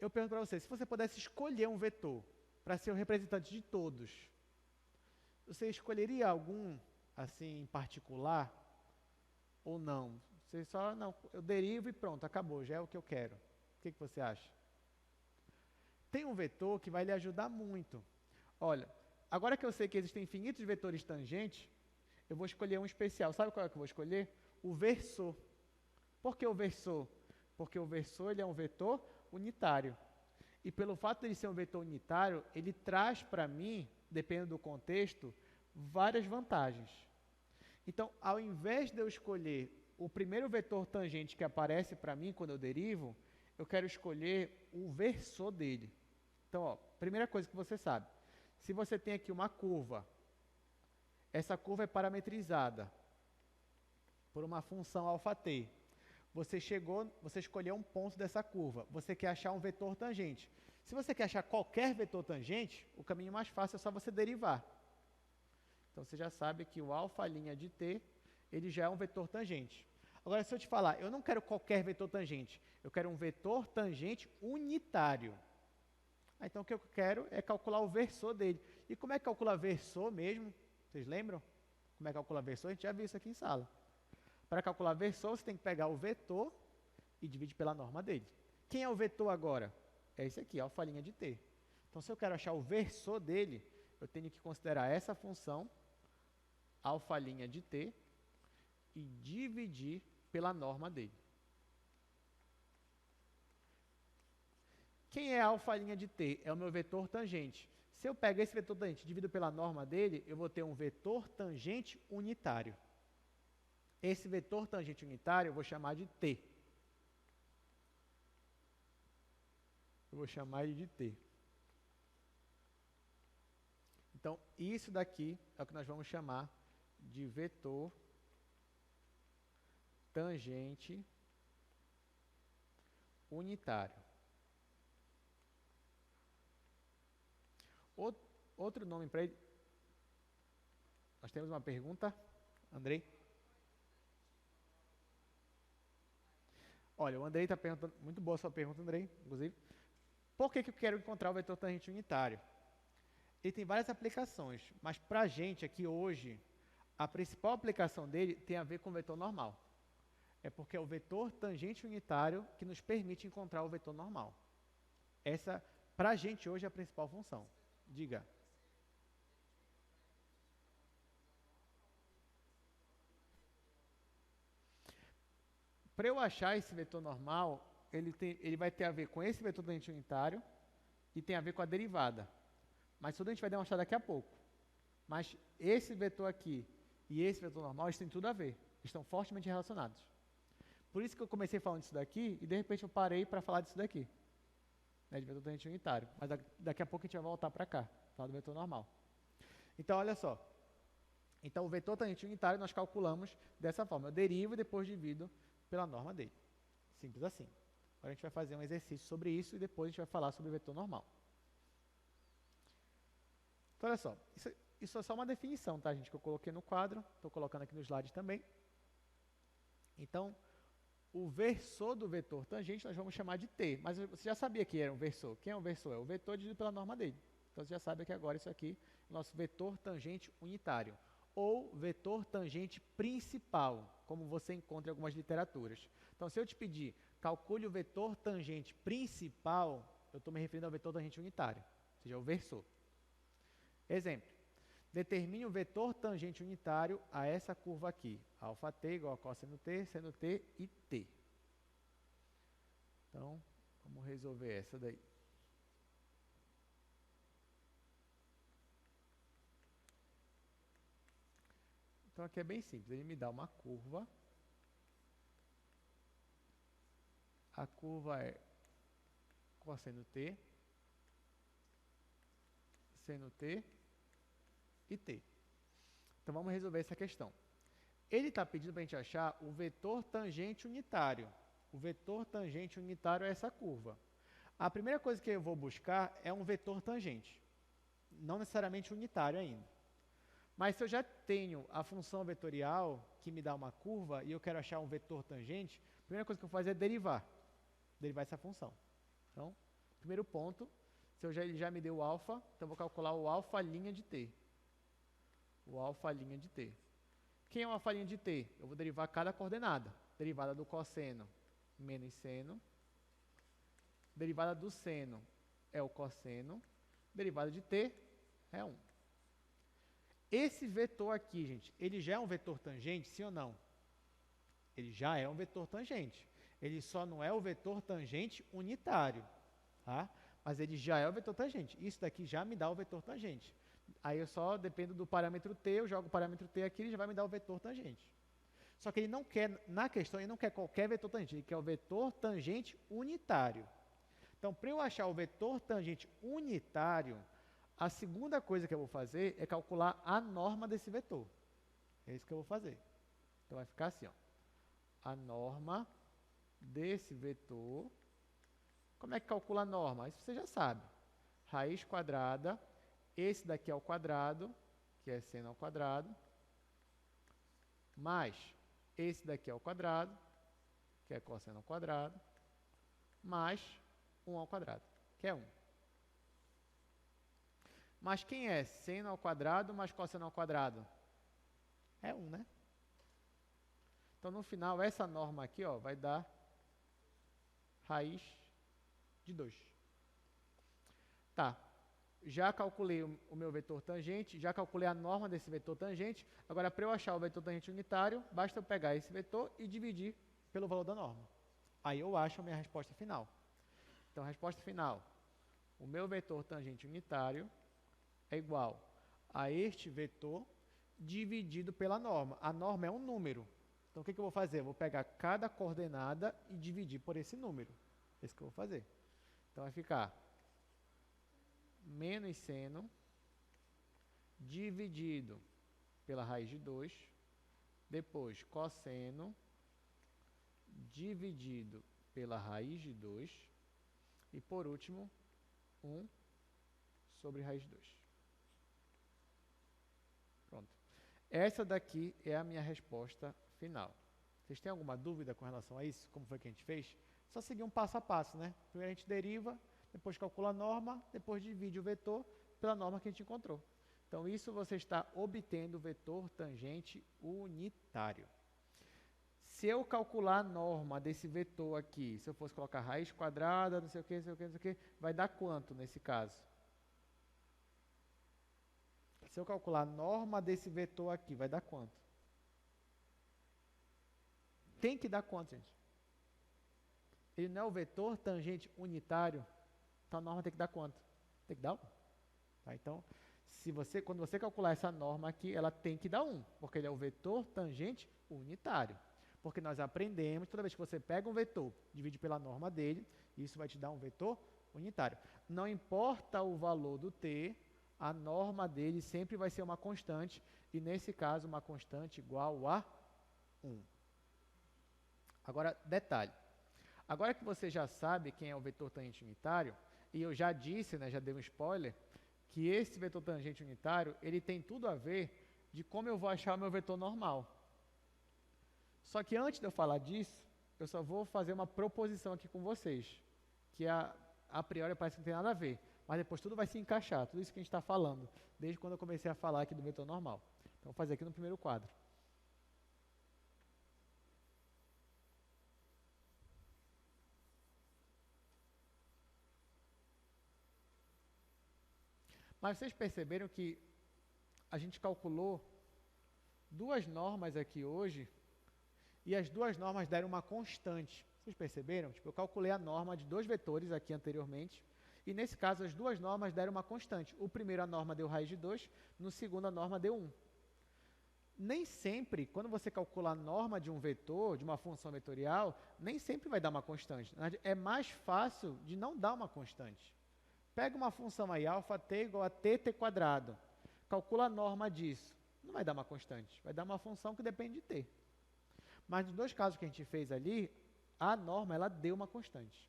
Eu pergunto para você, se você pudesse escolher um vetor para ser o representante de todos, você escolheria algum, assim, em particular? Ou não? Você só, não, eu derivo e pronto, acabou, já é o que eu quero. O que você acha? Tem um vetor que vai lhe ajudar muito. Olha, agora que eu sei que existem infinitos vetores tangentes, eu vou escolher um especial. Sabe qual é que eu vou escolher? O versor. Por que o versor? Porque o versor ele é um vetor unitário. E pelo fato de ele ser um vetor unitário, ele traz para mim, dependendo do contexto, várias vantagens. Então, ao invés de eu escolher o primeiro vetor tangente que aparece para mim quando eu derivo, eu quero escolher o versor dele. Então, ó, primeira coisa que você sabe, se você tem aqui uma curva, essa curva é parametrizada por uma função αt. Você escolheu um ponto dessa curva, você quer achar um vetor tangente. Se você quer achar qualquer vetor tangente, o caminho mais fácil é só você derivar. Então, você já sabe que o α' de t, ele já é um vetor tangente. Agora, se eu te falar, eu não quero qualquer vetor tangente, eu quero um vetor tangente unitário. Então, o que eu quero é calcular o versor dele. E como é que calcula versor mesmo? Vocês lembram? Como é que calcula versor? A gente já viu isso aqui em sala. Para calcular versor, você tem que pegar o vetor e dividir pela norma dele. Quem é o vetor agora? É esse aqui, α' de t. Então, se eu quero achar o versor dele, eu tenho que considerar essa função, α' de t, e dividir pela norma dele. Quem é α' de t? É o meu vetor tangente. Se eu pegar esse vetor tangente e divido pela norma dele, eu vou ter um vetor tangente unitário. Esse vetor tangente unitário eu vou chamar de t. Eu vou chamar ele de t. Então, isso daqui é o que nós vamos chamar de vetor tangente unitário. Outro nome para ele. Nós temos uma pergunta, Andrei? Olha, o Andrei está perguntando, muito boa a sua pergunta, Andrei, inclusive. Por que eu quero encontrar o vetor tangente unitário? Ele tem várias aplicações, mas para a gente aqui hoje, a principal aplicação dele tem a ver com o vetor normal. É porque é o vetor tangente unitário que nos permite encontrar o vetor normal. Essa, para a gente hoje, é a principal função. Diga. Para eu achar esse vetor normal, ele vai ter a ver com esse vetor tangente unitário e tem a ver com a derivada. Mas tudo a gente vai demonstrar daqui a pouco. Mas esse vetor aqui e esse vetor normal, eles têm tudo a ver. Estão fortemente relacionados. Por isso que eu comecei falando disso daqui e de repente eu parei para falar disso daqui. Né, de vetor tangente unitário. Mas daqui a pouco a gente vai voltar para cá, falar do vetor normal. Então, olha só. Então, o vetor tangente unitário nós calculamos dessa forma. Eu derivo e depois divido pela norma dele. Simples assim. Agora a gente vai fazer um exercício sobre isso e depois a gente vai falar sobre o vetor normal. Então, olha só, isso é só uma definição, tá, gente, que eu coloquei no quadro, estou colocando aqui no slide também. Então, o versor do vetor tangente nós vamos chamar de t, mas você já sabia que era um versor. Quem é um versor? É o vetor dividido pela norma dele. Então, você já sabe que agora isso aqui é o nosso vetor tangente unitário, ou vetor tangente principal, como você encontra em algumas literaturas. Então, se eu te pedir, calcule o vetor tangente principal, eu estou me referindo ao vetor tangente unitário, ou seja, o versor. Exemplo, determine o vetor tangente unitário a essa curva aqui, alfa t igual a cosseno t, seno t e t. Então, vamos resolver essa daí. Então, aqui é bem simples, ele me dá uma curva. A curva é cosseno t, seno t e t. Então, vamos resolver essa questão. Ele está pedindo para a gente achar o vetor tangente unitário. O vetor tangente unitário é essa curva. A primeira coisa que eu vou buscar é um vetor tangente. Não necessariamente unitário ainda. Mas se eu já tenho a função vetorial que me dá uma curva e eu quero achar um vetor tangente, a primeira coisa que eu vou fazer é derivar essa função. Então, primeiro ponto, se ele já me deu o alfa, então eu vou calcular o alfa linha de t. O alfa linha de t. Quem é o alfa linha de t? Eu vou derivar cada coordenada. Derivada do cosseno menos seno. Derivada do seno é o cosseno. Derivada de t é 1. Esse vetor aqui, gente, ele já é um vetor tangente, sim ou não? Ele já é um vetor tangente. Ele só não é o vetor tangente unitário, tá? Mas ele já é o vetor tangente. Isso daqui já me dá o vetor tangente. Aí eu só dependo do parâmetro t, eu jogo o parâmetro t aqui, ele já vai me dar o vetor tangente. Só que ele não quer, na questão, ele não quer qualquer vetor tangente, ele quer o vetor tangente unitário. Então, para eu achar o vetor tangente unitário, a segunda coisa que eu vou fazer é calcular a norma desse vetor. É isso que eu vou fazer. Então, vai ficar assim, ó. A norma desse vetor. Como é que calcula a norma? Isso você já sabe. Raiz quadrada, esse daqui é o quadrado, que é seno ao quadrado, mais esse daqui é o quadrado, que é cosseno ao quadrado, mais 1 ao quadrado, que é 1. Mas quem é seno ao quadrado mais cosseno ao quadrado? É 1, né? Então, no final, essa norma aqui, ó, vai dar raiz de 2. Tá. Já calculei o meu vetor tangente, já calculei a norma desse vetor tangente. Agora, para eu achar o vetor tangente unitário, basta eu pegar esse vetor e dividir pelo valor da norma. Aí eu acho a minha resposta final. Então, a resposta final, o meu vetor tangente unitário é igual a este vetor dividido pela norma. A norma é um número. Então, o que eu vou fazer? Eu vou pegar cada coordenada e dividir por esse número. É isso que eu vou fazer. Então, vai ficar menos seno dividido pela raiz de 2, depois cosseno dividido pela raiz de 2 e, por último, 1 sobre raiz de 2. Pronto. Essa daqui é a minha resposta final. Vocês têm alguma dúvida com relação a isso? Como foi que a gente fez? Só seguir um passo a passo, né? Primeiro a gente deriva, depois calcula a norma, depois divide o vetor pela norma que a gente encontrou. Então, isso você está obtendo o vetor tangente unitário. Se eu calcular a norma desse vetor aqui, se eu fosse colocar raiz quadrada, não sei o que, não sei o que, não sei o que, vai dar quanto nesse caso? Se eu calcular a norma desse vetor aqui, vai dar quanto? Tem que dar quanto, gente? Ele não é o vetor tangente unitário, então a norma tem que dar quanto? Tem que dar 1. Tá? Então, quando você calcular essa norma aqui, ela tem que dar 1, porque ele é o vetor tangente unitário. Porque nós aprendemos, toda vez que você pega um vetor, divide pela norma dele, isso vai te dar um vetor unitário. Não importa o valor do t, a norma dele sempre vai ser uma constante, e nesse caso, uma constante igual a 1. Agora, detalhe. Agora que você já sabe quem é o vetor tangente unitário, e eu já disse, né, já dei um spoiler, que esse vetor tangente unitário, ele tem tudo a ver de como eu vou achar o meu vetor normal. Só que antes de eu falar disso, eu só vou fazer uma proposição aqui com vocês, que a priori parece que não tem nada a ver, mas depois tudo vai se encaixar, tudo isso que a gente está falando, desde quando eu comecei a falar aqui do vetor normal. Então, vou fazer aqui no primeiro quadro. Mas vocês perceberam que a gente calculou duas normas aqui hoje, e as duas normas deram uma constante. Vocês perceberam? Tipo, eu calculei a norma de dois vetores aqui anteriormente, e nesse caso as duas normas deram uma constante. O primeiro a norma deu raiz de 2, no segundo a norma deu 1. Nem sempre, quando você calcula a norma de um vetor, de uma função vetorial, nem sempre vai dar uma constante. É mais fácil de não dar uma constante. Pega uma função aí, αt igual a tt quadrado. Calcula a norma disso. Não vai dar uma constante, vai dar uma função que depende de t. Mas nos dois casos que a gente fez ali, a norma ela deu uma constante.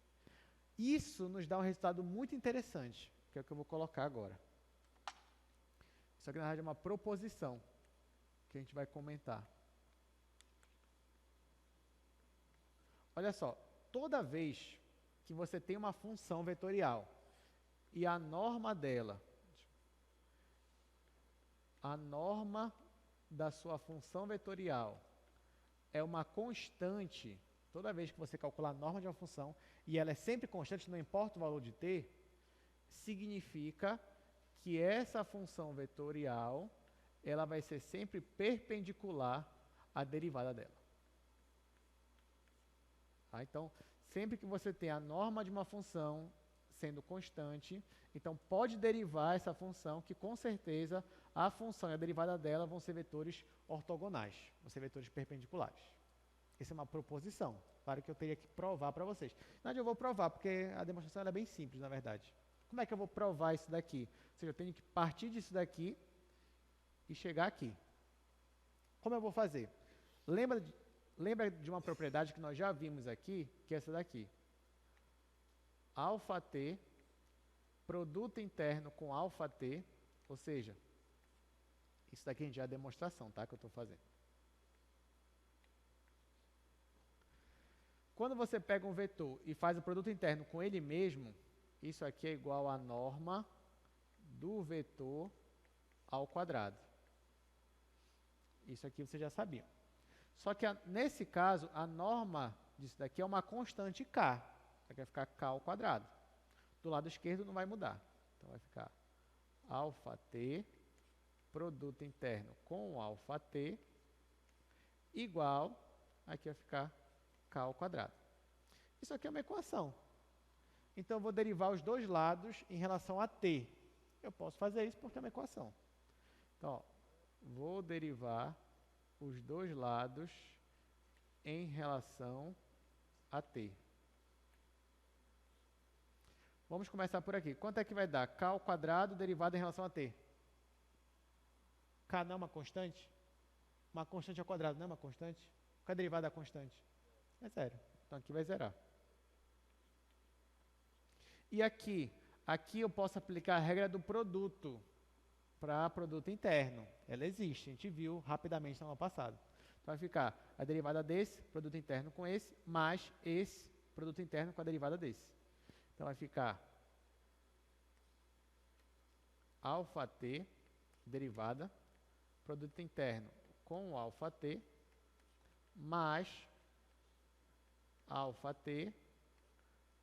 Isso nos dá um resultado muito interessante, que é o que eu vou colocar agora. Isso aqui na verdade é uma proposição, que a gente vai comentar. Olha só, toda vez que você tem uma função vetorial e a norma dela, a norma da sua função vetorial é uma constante, toda vez que você calcular a norma de uma função, e ela é sempre constante, não importa o valor de t, significa que essa função vetorial, ela vai ser sempre perpendicular à derivada dela. Tá? Então, sempre que você tem a norma de uma função sendo constante, então pode derivar essa função, que com certeza a função e a derivada dela vão ser vetores ortogonais, vão ser vetores perpendiculares. Essa é uma proposição, claro que eu teria que provar para vocês. Na verdade, eu vou provar, porque a demonstração é bem simples, na verdade. Como é que eu vou provar isso daqui? Ou seja, eu tenho que partir disso daqui e chegar aqui. Como eu vou fazer? Lembra de uma propriedade que nós já vimos aqui, que é essa daqui. αt, produto interno com αt, ou seja, isso daqui a gente já é demonstração, tá, que eu estou fazendo. Quando você pega um vetor e faz o produto interno com ele mesmo, isso aqui é igual à norma do vetor ao quadrado. Isso aqui você já sabia. Só que nesse caso, a norma disso daqui é uma constante k. Isso aqui vai ficar k ao quadrado. Do lado esquerdo não vai mudar. Então vai ficar αt, produto interno com αt, igual, aqui vai ficar k ao quadrado. Isso aqui é uma equação. Então eu vou derivar os dois lados em relação a t. Eu posso fazer isso porque é uma equação. Então, ó, vou derivar os dois lados em relação a t. Vamos começar por aqui. Quanto é que vai dar? K ao quadrado derivado em relação a t. K não é uma constante? Uma constante ao quadrado não é uma constante? Qual é a derivada da constante? É zero. Então aqui vai zerar. E aqui? Aqui eu posso aplicar a regra do produto para produto interno. Ela existe, a gente viu rapidamente na aula passada. Então vai ficar a derivada desse, produto interno com esse, mais esse produto interno com a derivada desse. Então vai ficar αt, derivada, produto interno com αt, mais αt,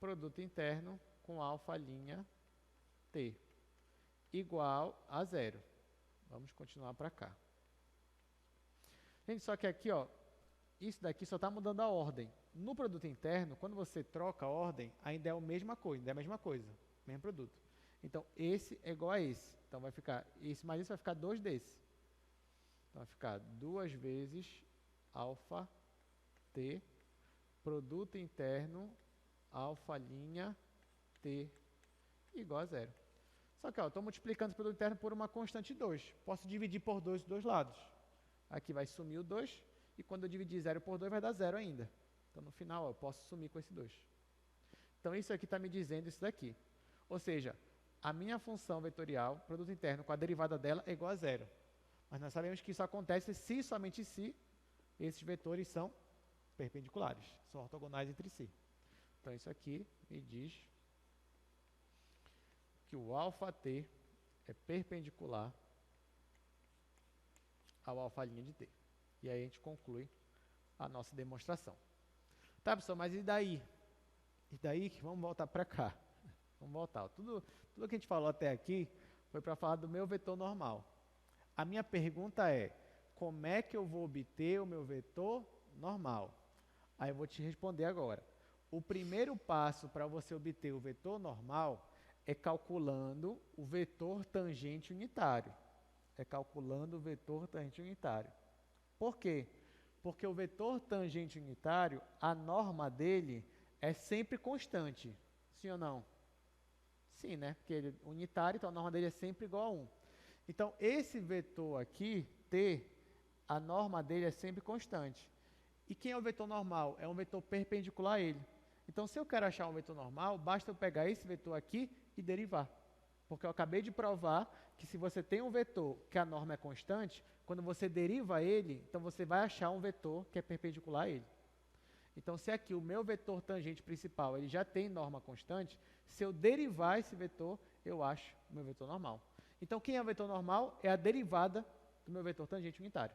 produto interno com α'T, igual a zero. Vamos continuar para cá. Gente, só que aqui, ó, isso daqui só está mudando a ordem. No produto interno, quando você troca a ordem, ainda é a mesma coisa, mesmo produto. Então, esse é igual a esse. Então, vai ficar, esse mais esse vai ficar 2 desse. Então, vai ficar 2 vezes αT, produto interno, α'T, igual a zero. Só que, ó, estou multiplicando esse produto interno por uma constante 2. Posso dividir por 2 os dois lados. Aqui vai sumir o 2, e quando eu dividir 0 por 2, vai dar 0 ainda. Então, no final, ó, eu posso sumir com esse 2. Então, isso aqui está me dizendo isso daqui. Ou seja, a minha função vetorial, produto interno, com a derivada dela é igual a zero. Mas nós sabemos que isso acontece se, somente se, esses vetores são perpendiculares, são ortogonais entre si. Então, isso aqui me diz que o αt é perpendicular ao α' de t. E aí a gente conclui a nossa demonstração. Tá, pessoal, mas e daí? E daí, vamos voltar para cá. Vamos voltar. Tudo que a gente falou até aqui foi para falar do meu vetor normal. A minha pergunta é, como é que eu vou obter o meu vetor normal? Aí eu vou te responder agora. O primeiro passo para você obter o vetor normal é calculando o vetor tangente unitário. É calculando o vetor tangente unitário. Por quê? Porque o vetor tangente unitário, a norma dele é sempre constante. Sim ou não? Sim, né? Porque ele é unitário, então a norma dele é sempre igual a 1. Então, esse vetor aqui, t, a norma dele é sempre constante. E quem é o vetor normal? É um vetor perpendicular a ele. Então, se eu quero achar um vetor normal, basta eu pegar esse vetor aqui e derivar. Porque eu acabei de provar que se você tem um vetor que a norma é constante, quando você deriva ele, então você vai achar um vetor que é perpendicular a ele. Então, se aqui o meu vetor tangente principal ele já tem norma constante, se eu derivar esse vetor, eu acho o meu vetor normal. Então, quem é o vetor normal? É a derivada do meu vetor tangente unitário.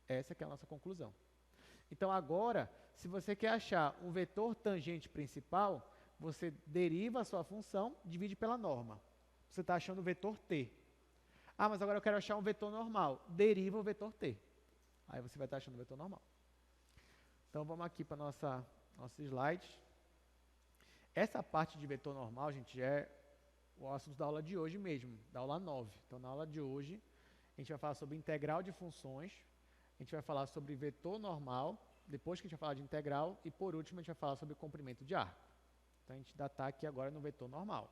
Essa que é a nossa conclusão. Então, agora, se você quer achar um vetor tangente principal, você deriva a sua função, divide pela norma. Você está achando o vetor t. Ah, mas agora eu quero achar um vetor normal. Deriva o vetor t. Aí você vai estar achando o vetor normal. Então, vamos aqui para nosso slide. Essa parte de vetor normal, gente, é o assunto da aula de hoje mesmo, da aula 9. Então, na aula de hoje, a gente vai falar sobre integral de funções, a gente vai falar sobre vetor normal, depois que a gente vai falar de integral, e por último, a gente vai falar sobre comprimento de arco. Então, a gente ainda está aqui agora no vetor normal.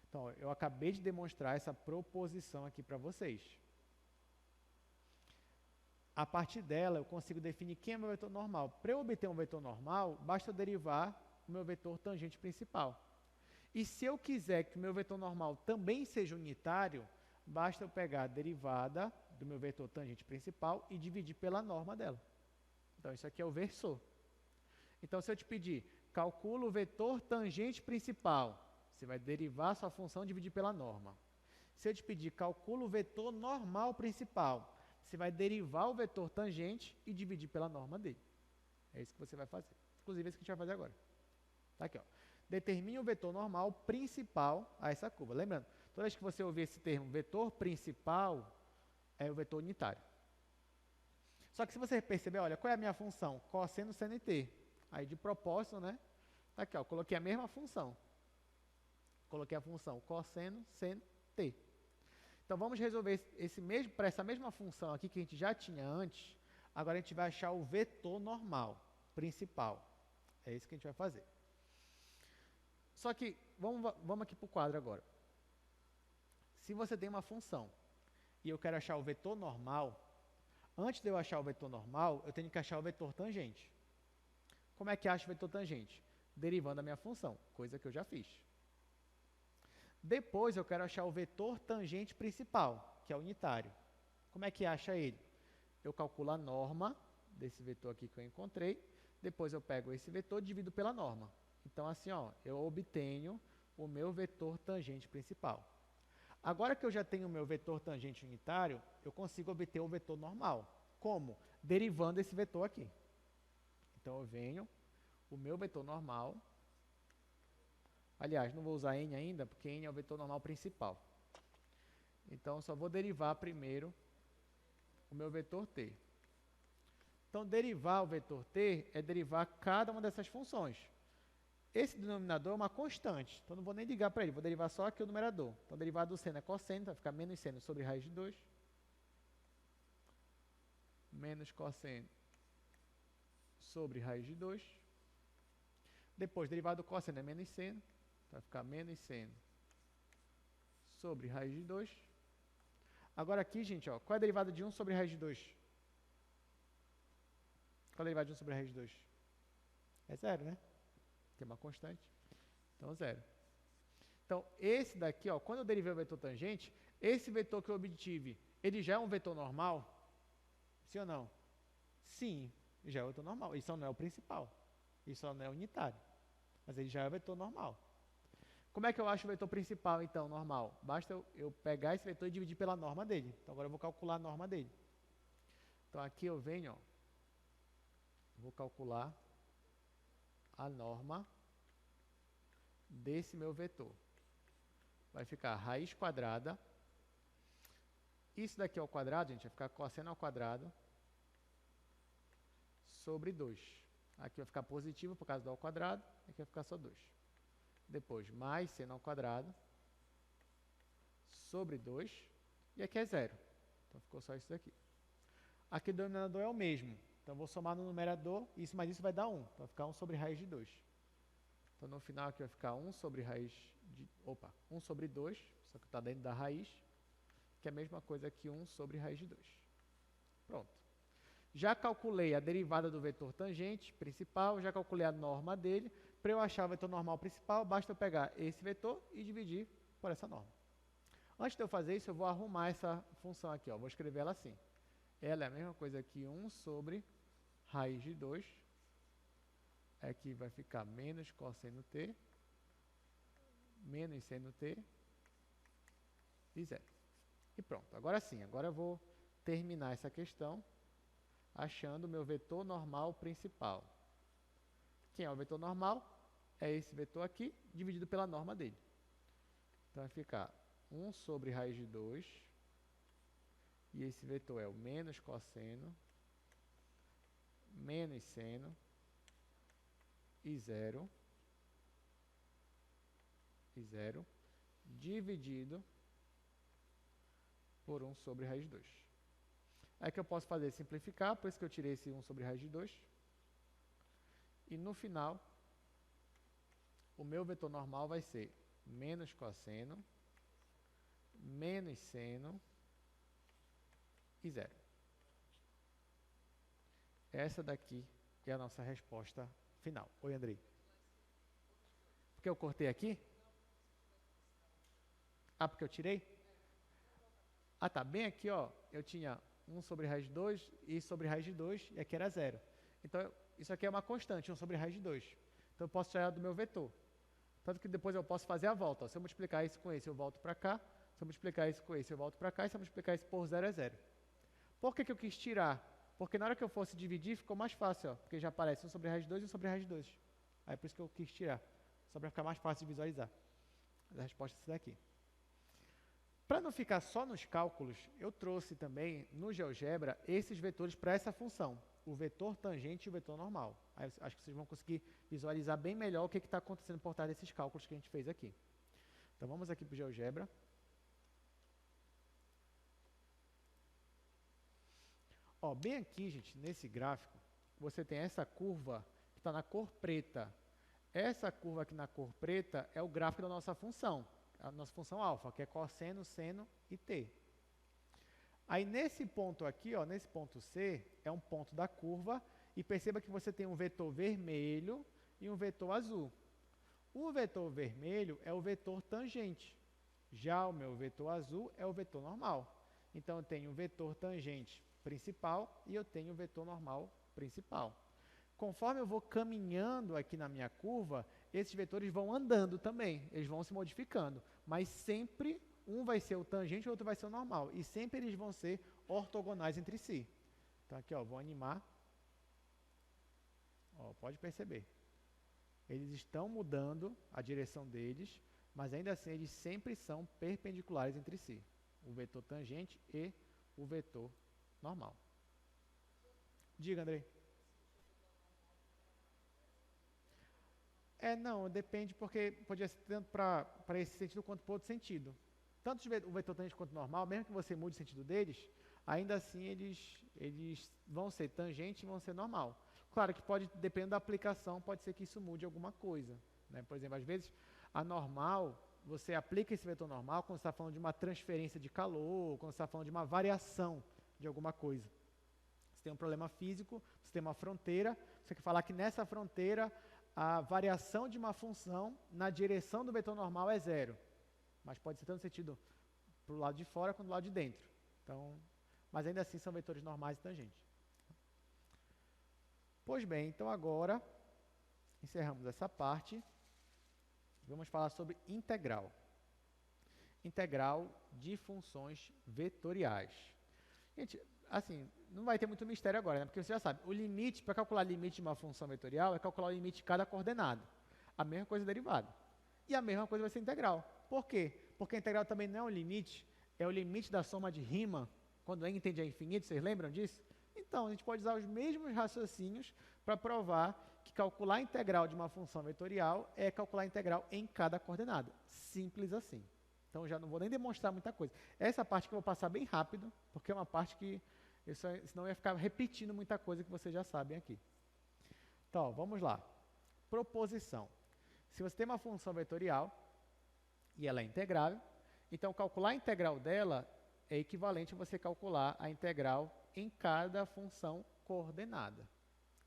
Então, eu acabei de demonstrar essa proposição aqui para vocês. A partir dela, eu consigo definir quem é meu vetor normal. Para eu obter um vetor normal, basta eu derivar o meu vetor tangente principal. E se eu quiser que o meu vetor normal também seja unitário, basta eu pegar a derivada do meu vetor tangente principal e dividir pela norma dela. Então, isso aqui é o versor. Então, se eu te pedir, calcula o vetor tangente principal, você vai derivar a sua função e dividir pela norma. Se eu te pedir, calcula o vetor normal principal, você vai derivar o vetor tangente e dividir pela norma dele. É isso que você vai fazer. Inclusive, é isso que a gente vai fazer agora. Tá aqui, ó. Determine o vetor normal principal a essa curva. Lembrando, toda vez que você ouvir esse termo vetor principal, é o vetor unitário. Só que se você perceber, olha, qual é a minha função? Cosseno, seno e t. Aí, de propósito, né? Tá aqui, ó, coloquei a mesma função. Coloquei a função cosseno, seno, t. Então, vamos resolver para essa mesma função aqui que a gente já tinha antes, agora a gente vai achar o vetor normal, principal. É isso que a gente vai fazer. Só que, vamos aqui para o quadro agora. Se você tem uma função e eu quero achar o vetor normal, antes de eu achar o vetor normal, eu tenho que achar o vetor tangente. Como é que acho o vetor tangente? Derivando a minha função, coisa que eu já fiz. Depois eu quero achar o vetor tangente principal, que é unitário. Como é que acha ele? Eu calculo a norma desse vetor aqui que eu encontrei, depois eu pego esse vetor e divido pela norma. Então, assim, ó, eu obtenho o meu vetor tangente principal. Agora que eu já tenho o meu vetor tangente unitário, eu consigo obter o vetor normal. Como? Derivando esse vetor aqui. Então, eu venho, o meu vetor normal. Aliás, não vou usar n ainda, porque n é o vetor normal principal. Então, só vou derivar primeiro o meu vetor t. Então, derivar o vetor t é derivar cada uma dessas funções. Esse denominador é uma constante, então não vou nem ligar para ele, vou derivar só aqui o numerador. Então, derivado do seno é cosseno, vai ficar menos seno sobre raiz de 2. Menos cosseno sobre raiz de 2. Depois, derivado do cosseno é menos seno, vai ficar menos seno sobre raiz de 2. Agora aqui, gente, ó, qual é a derivada de 1 sobre raiz de 2? Qual é a derivada de 1 sobre raiz de 2? É zero, né? Que é uma constante. Então, zero. Então, esse daqui, ó, quando eu derivei o vetor tangente, esse vetor que eu obtive, ele já é um vetor normal? Sim ou não? Sim, já é o vetor normal. Isso não é o principal. Isso não é unitário. Mas ele já é o vetor normal. Como é que eu acho o vetor principal, então, normal? Basta eu pegar esse vetor e dividir pela norma dele. Então, agora eu vou calcular a norma dele. Então, aqui eu venho, ó, vou calcular a norma desse meu vetor. Vai ficar raiz quadrada. Isso daqui ao quadrado, gente, vai ficar cosseno ao quadrado sobre 2. Aqui vai ficar positivo por causa do ao quadrado, aqui vai ficar só 2. Depois, mais seno ao quadrado sobre 2, e aqui é zero. Então, ficou só isso daqui. Aqui o denominador é o mesmo. Então, vou somar no numerador, isso mais isso vai dar 1. Então, vai ficar 1 sobre raiz de 2. Então, no final aqui vai ficar 1 sobre raiz de... 1 sobre 2, só que está dentro da raiz, que é a mesma coisa que 1 sobre raiz de 2. Pronto. Já calculei a derivada do vetor tangente principal, já calculei a norma dele. Para eu achar o vetor normal principal, basta eu pegar esse vetor e dividir por essa norma. Antes de eu fazer isso, eu vou arrumar essa função aqui, ó. Vou escrever ela assim. Ela é a mesma coisa que 1 sobre raiz de 2. Aqui vai ficar menos cosseno t, menos seno t, e zero. E pronto. Agora sim, agora eu vou terminar essa questão achando o meu vetor normal principal. Quem é o vetor normal? É esse vetor aqui, dividido pela norma dele. Então, vai ficar 1 sobre raiz de 2, e esse vetor é o menos cosseno, menos seno, e zero, dividido por 1 sobre raiz de 2. Aí que eu posso fazer simplificar, por isso que eu tirei esse 1 sobre raiz de 2. E no final, o meu vetor normal vai ser menos cosseno, menos seno e zero. Essa daqui é a nossa resposta final. Oi, Andrei. Porque eu cortei aqui? Ah, porque eu tirei? Ah, tá. Bem aqui, ó, eu tinha 1 sobre raiz de 2 e sobre raiz de 2, e aqui era zero. Então, isso aqui é uma constante, 1 sobre raiz de 2. Então, eu posso tirar do meu vetor. Tanto que depois eu posso fazer a volta. Ó. Se eu multiplicar isso com esse, eu volto para cá. Se eu multiplicar isso com esse, eu volto para cá. E se eu multiplicar isso por zero, é zero. Por que eu quis tirar? Porque na hora que eu fosse dividir, ficou mais fácil. Ó, porque já aparece 1 sobre raiz de 2 e 1 sobre raiz de 2. Aí, por isso que eu quis tirar. Só para ficar mais fácil de visualizar. A resposta é essa daqui. Para não ficar só nos cálculos, eu trouxe também, no GeoGebra, esses vetores para essa função, o vetor tangente e o vetor normal. Aí, acho que vocês vão conseguir visualizar bem melhor o que está acontecendo por trás desses cálculos que a gente fez aqui. Então, vamos aqui para o GeoGebra. Ó, bem aqui, gente, nesse gráfico, você tem essa curva que está na cor preta. Essa curva aqui na cor preta é o gráfico da nossa função. A nossa função alfa, que é cosseno, seno e t. Aí nesse ponto aqui, ó, nesse ponto C, é um ponto da curva, e perceba que você tem um vetor vermelho e um vetor azul. O vetor vermelho é o vetor tangente, já o meu vetor azul é o vetor normal. Então eu tenho o vetor tangente principal e eu tenho o vetor normal principal. Conforme eu vou caminhando aqui na minha curva, esses vetores vão andando também, eles vão se modificando, mas sempre um vai ser o tangente e o outro vai ser o normal, e sempre eles vão ser ortogonais entre si. Então aqui, ó, vou animar, ó, pode perceber, eles estão mudando a direção deles, mas ainda assim eles sempre são perpendiculares entre si, o vetor tangente e o vetor normal. Diga, Andrei. Não, depende, porque podia ser tanto para esse sentido quanto para outro sentido. Tanto o vetor tangente quanto normal, mesmo que você mude o sentido deles, ainda assim eles vão ser tangente e vão ser normal. Claro que pode, dependendo da aplicação, pode ser que isso mude alguma coisa. Né? Por exemplo, às vezes, a normal, você aplica esse vetor normal quando você está falando de uma transferência de calor, quando você está falando de uma variação de alguma coisa. Você tem um problema físico, você tem uma fronteira, você quer falar que nessa fronteira a variação de uma função na direção do vetor normal é zero. Mas pode ser tanto no sentido para o lado de fora quanto do lado de dentro. Então, mas ainda assim são vetores normais e tangentes. Pois bem, então agora encerramos essa parte. Vamos falar sobre integral. Integral de funções vetoriais. Gente, assim, não vai ter muito mistério agora, né? Porque você já sabe, o limite, para calcular o limite de uma função vetorial, é calcular o limite de cada coordenada. A mesma coisa derivada. E a mesma coisa vai ser integral. Por quê? Porque a integral também não é um limite, é o limite da soma de Riemann, quando n tende a infinito, vocês lembram disso? Então, a gente pode usar os mesmos raciocínios para provar que calcular a integral de uma função vetorial é calcular a integral em cada coordenada. Simples assim. Então, já não vou nem demonstrar muita coisa. Essa parte que eu vou passar bem rápido, porque é uma parte que, senão eu ia ficar repetindo muita coisa que vocês já sabem aqui. Então, vamos lá. Proposição. Se você tem uma função vetorial e ela é integrável, então calcular a integral dela é equivalente a você calcular a integral em cada função coordenada.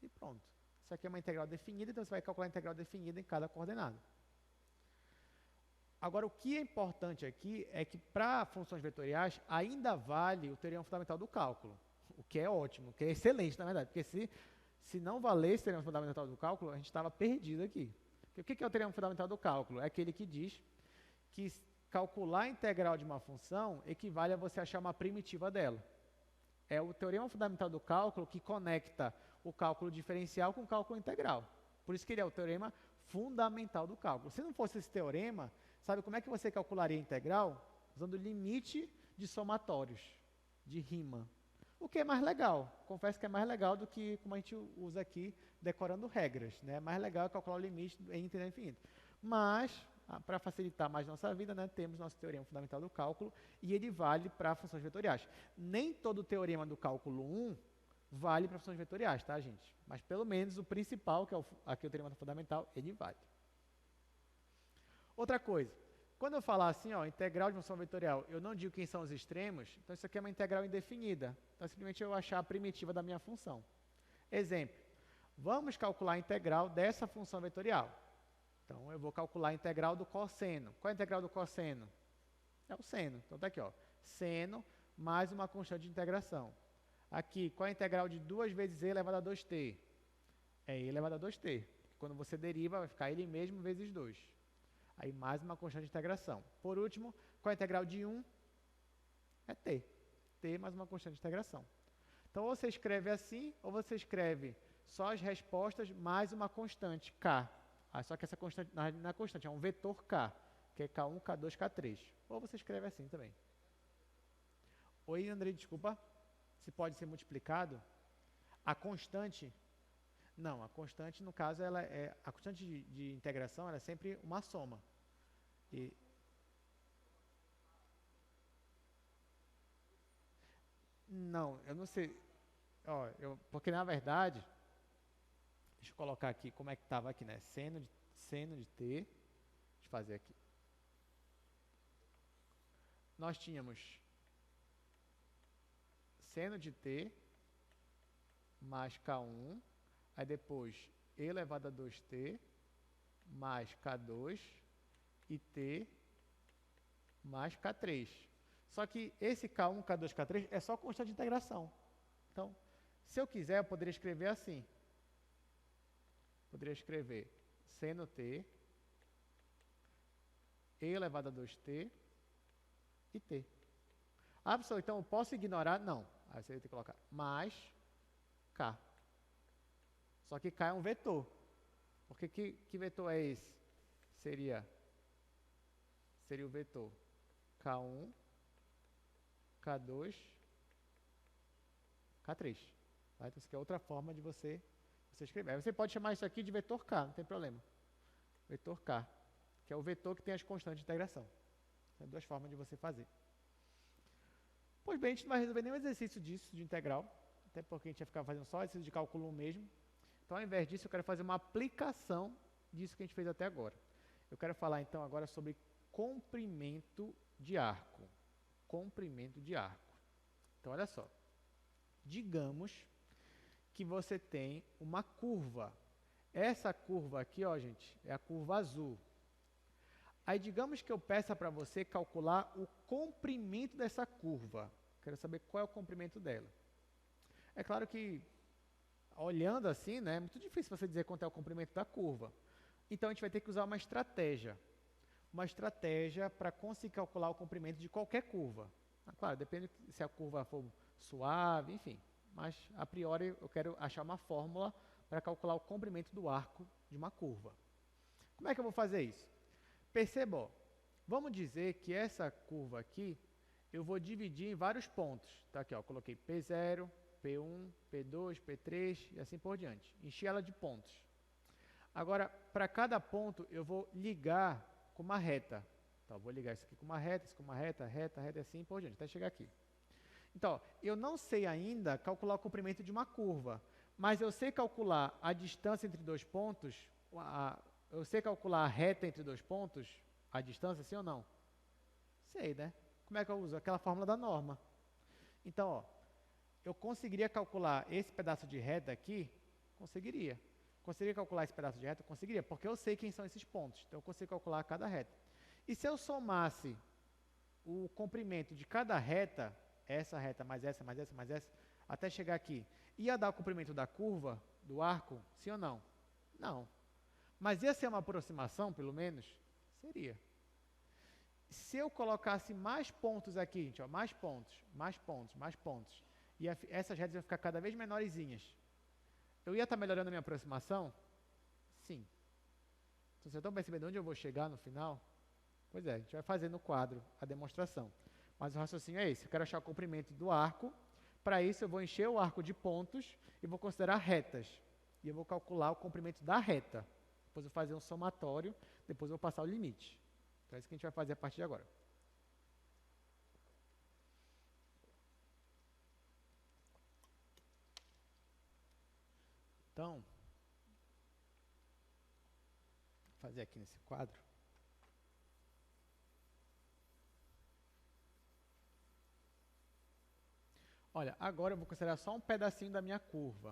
E pronto. Isso aqui é uma integral definida, então você vai calcular a integral definida em cada coordenada. Agora, o que é importante aqui é que para funções vetoriais ainda vale o teorema fundamental do cálculo, o que é ótimo, o que é excelente, na verdade, porque se não valesse o teorema fundamental do cálculo, a gente estava perdido aqui. Porque o que é o teorema fundamental do cálculo? É aquele que diz que calcular a integral de uma função equivale a você achar uma primitiva dela. É o teorema fundamental do cálculo que conecta o cálculo diferencial com o cálculo integral. Por isso que ele é o teorema fundamental do cálculo. Se não fosse esse teorema, sabe como é que você calcularia a integral? Usando o limite de somatórios, de Riemann. O que é mais legal. Confesso que é mais legal do que como a gente usa aqui, decorando regras. Né? Mais legal é calcular o limite em integral infinito. Mas, para facilitar mais nossa vida, né, temos nosso teorema fundamental do cálculo e ele vale para funções vetoriais. Nem todo o teorema do cálculo 1 vale para funções vetoriais, tá, gente? Mas pelo menos o principal, que é aqui o teorema fundamental, ele vale. Outra coisa, quando eu falar assim, ó, integral de função vetorial, eu não digo quem são os extremos, então isso aqui é uma integral indefinida. Então, simplesmente eu achar a primitiva da minha função. Exemplo, vamos calcular a integral dessa função vetorial. Então, eu vou calcular a integral do cosseno. Qual é a integral do cosseno? É o seno. Então, está aqui, ó, seno mais uma constante de integração. Aqui, qual é a integral de 2 vezes e elevado a 2t? É e elevado a 2t. Quando você deriva, vai ficar ele mesmo vezes 2. Aí, mais uma constante de integração. Por último, qual é a integral de 1? É t. T mais uma constante de integração. Então, ou você escreve assim, ou você escreve só as respostas mais uma constante, k. Só que essa constante não é constante, é um vetor k, que é k1, k2, k3. Ou você escreve assim também. Oi, Andrei, desculpa. Se pode ser multiplicado. A constante... Não, a constante, no caso, a constante de integração ela é sempre uma soma. Não, eu não sei. Ó, porque, na verdade, deixa eu colocar aqui como é que estava aqui, né? Seno de t. Deixa eu fazer aqui. Nós tínhamos seno de t mais k1, aí depois e elevado a 2t mais k2 e t mais k3. Só que esse k1, k2, k3 é só constante de integração. Então, se eu quiser, eu poderia escrever assim. Poderia escrever seno t e elevado a 2t e t. Ah, professor, então eu posso ignorar? Não. Aí você vai ter que colocar mais k. Só que k é um vetor. Porque que vetor é esse? Seria o vetor k1, k2, k3. Tá? Então, isso aqui é outra forma de você escrever. Aí você pode chamar isso aqui de vetor k, não tem problema. Vetor k, que é o vetor que tem as constantes de integração. São duas formas de você fazer. Pois bem, a gente não vai resolver nenhum exercício disso, de integral, até porque a gente vai ficar fazendo só exercício de cálculo 1 mesmo. Então, ao invés disso, eu quero fazer uma aplicação disso que a gente fez até agora. Eu quero falar, então, agora sobre comprimento de arco. Comprimento de arco. Então, olha só. Digamos que você tem uma curva. Essa curva aqui, ó, gente, é a curva azul. Aí, digamos que eu peça para você calcular o comprimento dessa curva. Quero saber qual é o comprimento dela. É claro que, olhando assim, né, é muito difícil você dizer quanto é o comprimento da curva. Então, a gente vai ter que usar uma estratégia. Uma estratégia para conseguir calcular o comprimento de qualquer curva. Claro, depende se a curva for suave, enfim. Mas, a priori, eu quero achar uma fórmula para calcular o comprimento do arco de uma curva. Como é que eu vou fazer isso? Perceba, ó, vamos dizer que essa curva aqui, eu vou dividir em vários pontos. Tá aqui, ó, coloquei P0, P1, P2, P3 e assim por diante. Enchi ela de pontos. Agora, para cada ponto, eu vou ligar com uma reta. Então, eu vou ligar isso aqui com uma reta, isso com uma reta, reta, reta e assim por diante, até chegar aqui. Então, eu não sei ainda calcular o comprimento de uma curva, mas eu sei calcular a distância entre dois pontos, eu sei calcular a reta entre dois pontos, a distância, sim ou não? Sei, né? Como é que eu uso? Aquela fórmula da norma. Então, ó, eu conseguiria calcular esse pedaço de reta aqui? Conseguiria. Conseguiria calcular esse pedaço de reta? Conseguiria, porque eu sei quem são esses pontos. Então, eu consigo calcular cada reta. E se eu somasse o comprimento de cada reta, essa reta mais essa, mais essa, mais essa, até chegar aqui, ia dar o comprimento da curva, do arco, sim ou não? Não. Mas ia ser uma aproximação, pelo menos? Seria. Se eu colocasse mais pontos aqui, gente, ó, mais pontos, mais pontos, mais pontos, e essas retas iam ficar cada vez menorzinhas, eu ia estar melhorando a minha aproximação? Sim. Então, vocês estão percebendo onde eu vou chegar no final? Pois é, a gente vai fazer no quadro a demonstração. Mas o raciocínio é esse, eu quero achar o comprimento do arco. Para isso, eu vou encher o arco de pontos e vou considerar retas. E eu vou calcular o comprimento da reta. Depois eu vou fazer um somatório, depois eu vou passar o limite. Então é isso que a gente vai fazer a partir de agora. Então, vou fazer aqui nesse quadro. Olha, agora eu vou considerar só um pedacinho da minha curva.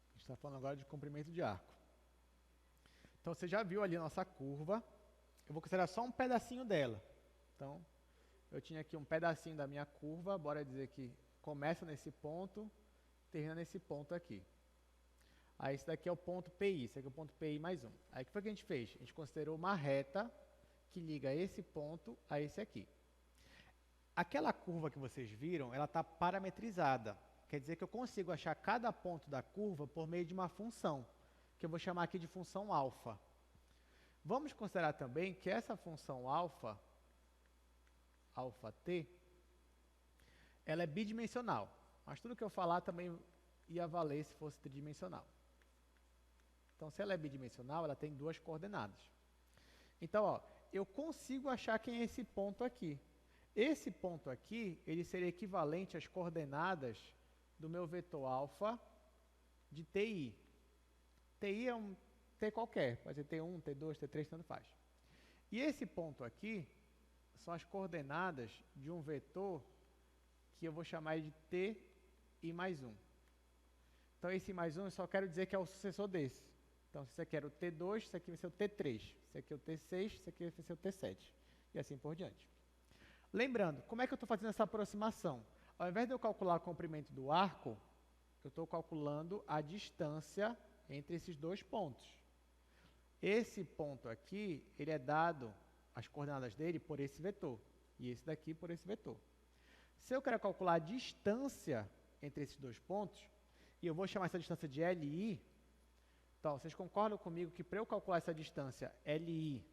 A gente está falando agora de comprimento de arco. Então, você já viu ali a nossa curva. Eu vou considerar só um pedacinho dela. Então, eu tinha aqui um pedacinho da minha curva. Bora dizer que começa nesse ponto, termina nesse ponto aqui. Aí, esse daqui é o ponto PI. Esse aqui é o ponto PI mais 1. Aí, o que foi que a gente fez? A gente considerou uma reta que liga esse ponto a esse aqui. Aquela curva que vocês viram, ela está parametrizada. Quer dizer que eu consigo achar cada ponto da curva por meio de uma função, que eu vou chamar aqui de função alfa. Vamos considerar também que essa função alfa, alfa t, ela é bidimensional. Mas tudo que eu falar também ia valer se fosse tridimensional. Então, se ela é bidimensional, ela tem duas coordenadas. Então, ó, eu consigo achar quem é esse ponto aqui. Esse ponto aqui, ele seria equivalente às coordenadas do meu vetor alfa de TI. TI é um T qualquer, pode ser T1, T2, T3, tanto faz. E esse ponto aqui são as coordenadas de um vetor que eu vou chamar de TI mais 1. Então, esse mais 1 eu só quero dizer que é o sucessor desse. Então, se isso aqui era o T2, isso aqui vai ser o T3. Isso aqui é o T6, isso aqui vai ser o T7. E assim por diante. Lembrando, como é que eu estou fazendo essa aproximação? Ao invés de eu calcular o comprimento do arco, eu estou calculando a distância entre esses dois pontos. Esse ponto aqui, ele é dado, as coordenadas dele, por esse vetor. E esse daqui por esse vetor. Se eu quero calcular a distância entre esses dois pontos, e eu vou chamar essa distância de LI, então, vocês concordam comigo que para eu calcular essa distância LI,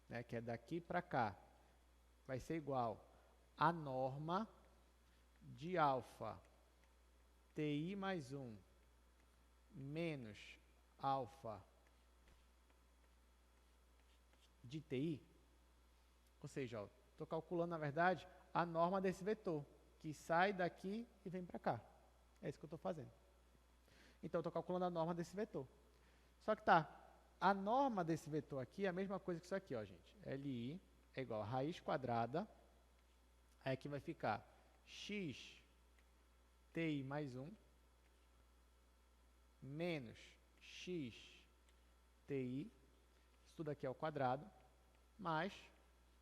né, que é daqui para cá, vai ser igual a norma de alfa TI mais 1 menos alfa de TI? Ou seja, estou calculando, na verdade, a norma desse vetor, que sai daqui e vem para cá. É isso que eu estou fazendo. Então, eu estou calculando a norma desse vetor. Só que tá, a norma desse vetor aqui é a mesma coisa que isso aqui, ó, gente. Li é igual a raiz quadrada, aí aqui vai ficar x ti mais 1 menos x ti, isso tudo aqui é ao quadrado, mais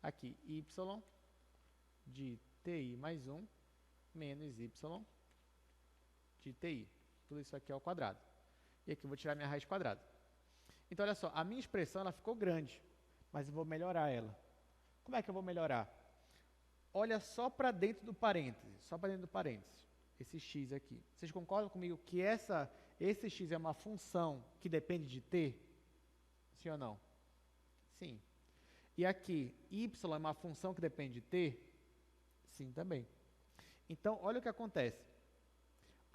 aqui y de ti mais 1 menos y de ti. Tudo isso aqui é ao quadrado. E aqui eu vou tirar minha raiz quadrada. Então, olha só, a minha expressão ela ficou grande, mas eu vou melhorar ela. Como é que eu vou melhorar? Olha só para dentro do parêntese, esse x aqui. Vocês concordam comigo que esse x é uma função que depende de t? Sim ou não? Sim. E aqui, y é uma função que depende de t? Sim, também. Então, olha o que acontece.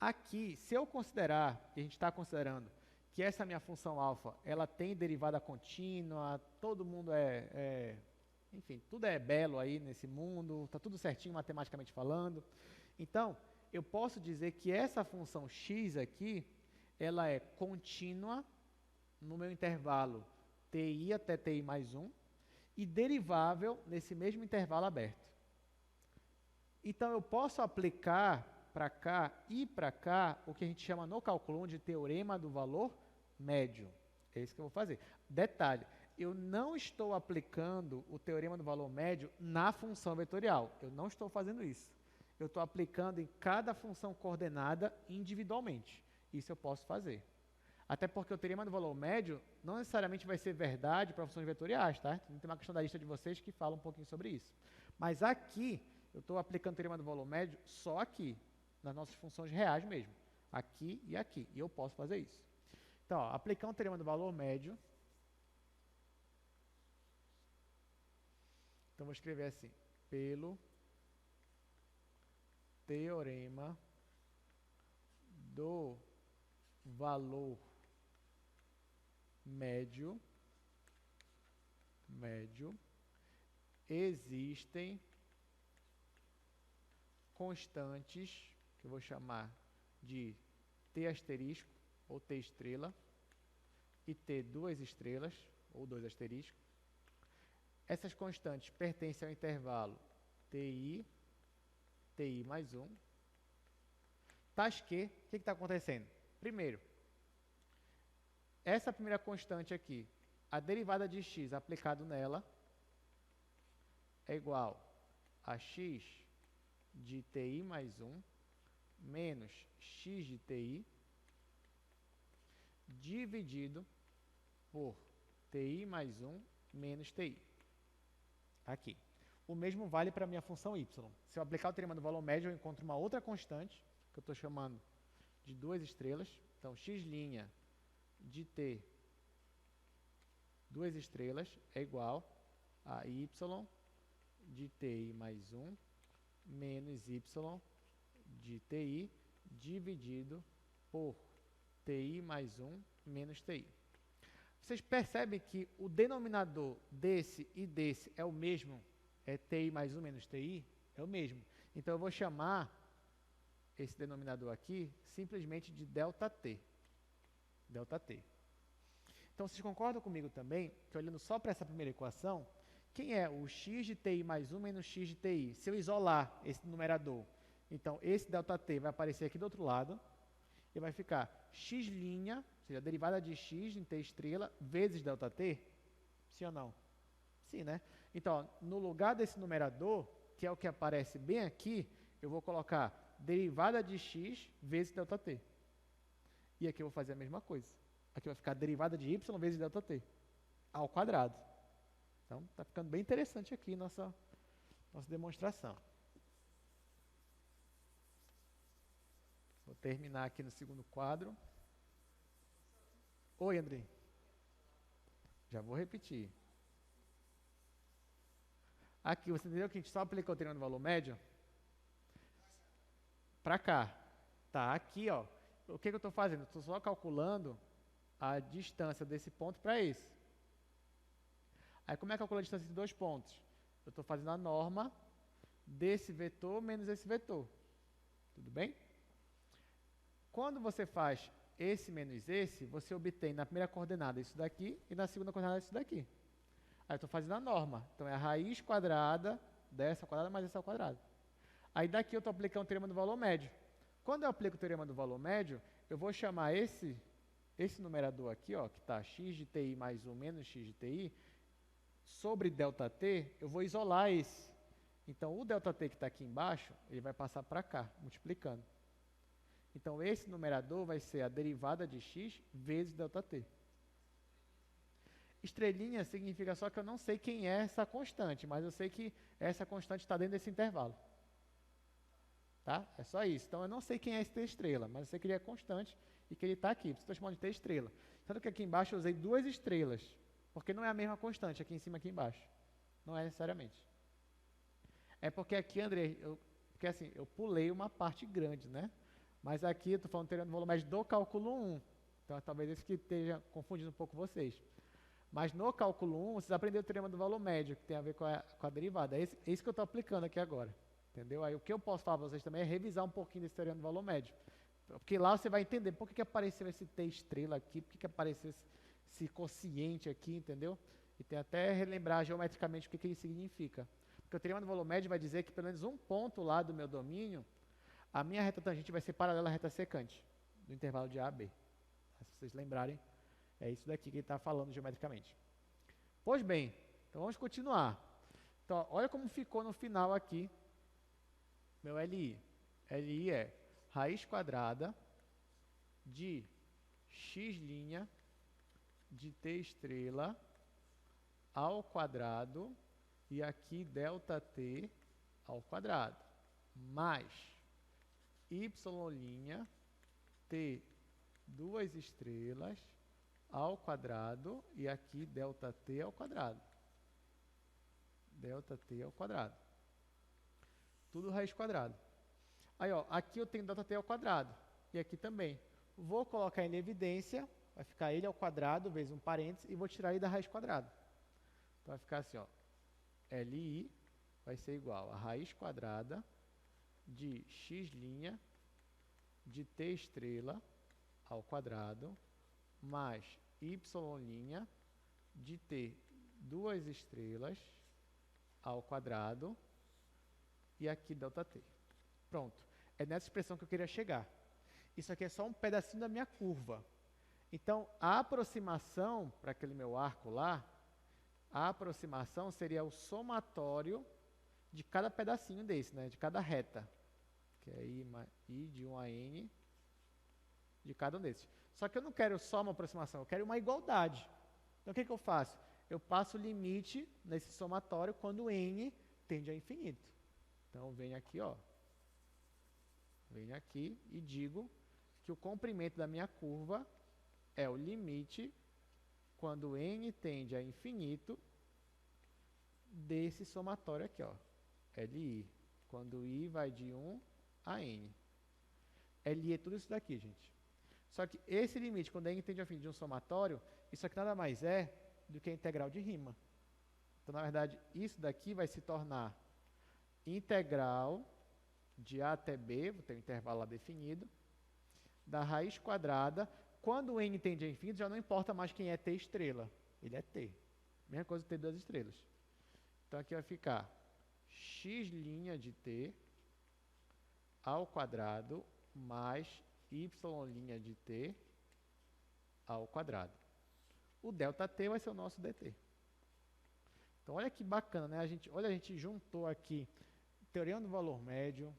Aqui, se eu considerar, e a gente está considerando, que essa minha função alfa, ela tem derivada contínua, todo mundo enfim, tudo é belo aí nesse mundo, está tudo certinho matematicamente falando. Então, eu posso dizer que essa função x aqui, ela é contínua no meu intervalo ti até ti mais 1 e derivável nesse mesmo intervalo aberto. Então, eu posso aplicar para cá e para cá o que a gente chama no cálculo 1 de teorema do valor médio. É isso que eu vou fazer. Detalhe, eu não estou aplicando o teorema do valor médio na função vetorial. Eu não estou fazendo isso. Eu estou aplicando em cada função coordenada individualmente. Isso eu posso fazer. Até porque o teorema do valor médio não necessariamente vai ser verdade para funções vetoriais, tá? Tem uma questão da lista de vocês que fala um pouquinho sobre isso. Mas aqui, eu estou aplicando o teorema do valor médio só aqui, nas nossas funções reais mesmo. Aqui e aqui. E eu posso fazer isso. Então, ó, aplicar um teorema do valor médio. Então, vou escrever assim. Pelo teorema do valor médio, existem constantes, que eu vou chamar de t asterisco, ou t estrela, e t duas estrelas, ou 2 asteriscos. Essas constantes pertencem ao intervalo ti mais 1. Tais que, o que está acontecendo? Primeiro, essa primeira constante aqui, a derivada de x aplicado nela, é igual a x de ti mais 1 menos x de ti dividido por ti mais 1 menos ti. Aqui. O mesmo vale para a minha função y. Se eu aplicar o teorema do valor médio, eu encontro uma outra constante, que eu estou chamando de 2 estrelas. Então, x' de t 2 estrelas é igual a y de ti mais 1 menos y de ti dividido por ti mais 1 menos ti. Vocês percebem que o denominador desse e desse é o mesmo? É ti mais 1 menos ti? É o mesmo. Então, eu vou chamar esse denominador aqui simplesmente de ΔT. ΔT. Então, vocês concordam comigo também que, olhando só para essa primeira equação, quem é o x de ti mais 1 menos x de ti? Se eu isolar esse numerador, então esse ΔT vai aparecer aqui do outro lado e vai ficar x', ou seja, a derivada de x em t estrela vezes ΔT? Sim ou não? Sim, né? Então, no lugar desse numerador, que é o que aparece bem aqui, eu vou colocar derivada de x vezes ΔT. E aqui eu vou fazer a mesma coisa. Aqui vai ficar derivada de y vezes ΔT, ao quadrado. Então, está ficando bem interessante aqui nossa demonstração. Vou terminar aqui no segundo quadro. Oi, Andrei. Já vou repetir. Aqui, você entendeu que a gente só aplicou o teorema do valor médio? Para cá. Tá, aqui, ó. O que eu estou fazendo? Estou só calculando a distância desse ponto para esse. Aí, como é que eu calculo a distância entre dois pontos? Eu estou fazendo a norma desse vetor menos esse vetor. Tudo bem? Quando você faz esse menos esse, você obtém na primeira coordenada isso daqui e na segunda coordenada isso daqui. Aí eu estou fazendo a norma. Então, é a raiz quadrada dessa quadrada mais essa ao quadrado. Aí daqui eu estou aplicando o teorema do valor médio. Quando eu aplico o teorema do valor médio, eu vou chamar esse numerador aqui, ó, que está x de ti mais 1 menos x de ti, sobre ΔT, eu vou isolar esse. Então, o ΔT que está aqui embaixo, ele vai passar para cá, multiplicando. Então, esse numerador vai ser a derivada de x vezes ΔT. Estrelinha significa só que eu não sei quem é essa constante, mas eu sei que essa constante está dentro desse intervalo. Tá? É só isso. Então, eu não sei quem é esse T estrela, mas eu sei que ele é constante e que ele está aqui. Estou chamando de T estrela. Tanto que aqui embaixo eu usei 2 estrelas, porque não é a mesma constante aqui em cima e aqui embaixo. Não é necessariamente. É porque aqui, André, porque assim, eu pulei uma parte grande, né? Mas aqui eu estou falando do teorema do valor médio do cálculo 1. Então, talvez esse que esteja confundindo um pouco vocês. Mas no cálculo 1, vocês aprenderam o teorema do valor médio, que tem a ver com a derivada. É isso que eu estou aplicando aqui agora. Entendeu? Aí o que eu posso falar para vocês também é revisar um pouquinho desse teorema do valor médio. Porque lá você vai entender por que apareceu esse T estrela aqui, por que apareceu esse quociente aqui, entendeu? E tem até relembrar geometricamente o que ele significa. Porque o teorema do valor médio vai dizer que pelo menos um ponto lá do meu domínio, a minha reta tangente vai ser paralela à reta secante, do intervalo de A a B. Se vocês lembrarem, é isso daqui que ele está falando geometricamente. Pois bem, então vamos continuar. Então, olha como ficou no final aqui meu LI. LI é raiz quadrada de x' de t estrela ao quadrado e aqui ΔT ao quadrado, mais y' t duas estrelas ao quadrado e aqui ΔT ao quadrado. ΔT ao quadrado. Tudo raiz quadrada. Aí, ó, aqui eu tenho ΔT ao quadrado. E aqui também. Vou colocar em evidência, vai ficar ele ao quadrado, vezes um parênteses, e vou tirar ele da raiz quadrada. Então, vai ficar assim, ó. LI vai ser igual a raiz quadrada de x' de t estrela ao quadrado, mais y' de t duas estrelas ao quadrado, e aqui ΔT. Pronto. É nessa expressão que eu queria chegar. Isso aqui é só um pedacinho da minha curva. Então, a aproximação para aquele meu arco lá, a aproximação seria o somatório de cada pedacinho desse, né? De cada reta. Que é I de 1 a N de cada um desses. Só que eu não quero só uma aproximação, eu quero uma igualdade. Então, o que eu faço? Eu passo o limite nesse somatório quando N tende a infinito. Então, venho aqui, ó. Venho aqui e digo que o comprimento da minha curva é o limite quando N tende a infinito desse somatório aqui, ó. LI. Quando I vai de 1 a N. LI é tudo isso daqui, gente. Só que esse limite, quando N tende a infinito de um somatório, isso aqui nada mais é do que a integral de Riemann. Então, na verdade, isso daqui vai se tornar integral de A até B, vou ter um intervalo lá definido, da raiz quadrada. Quando o N tende a infinito, já não importa mais quem é T estrela. Ele é T. Mesma coisa que ter duas estrelas. Então, aqui vai ficar x' de T ao quadrado mais y' de T ao quadrado. O ΔT vai ser o nosso DT. Então, olha que bacana, né? Olha, a gente juntou aqui teorema do valor médio,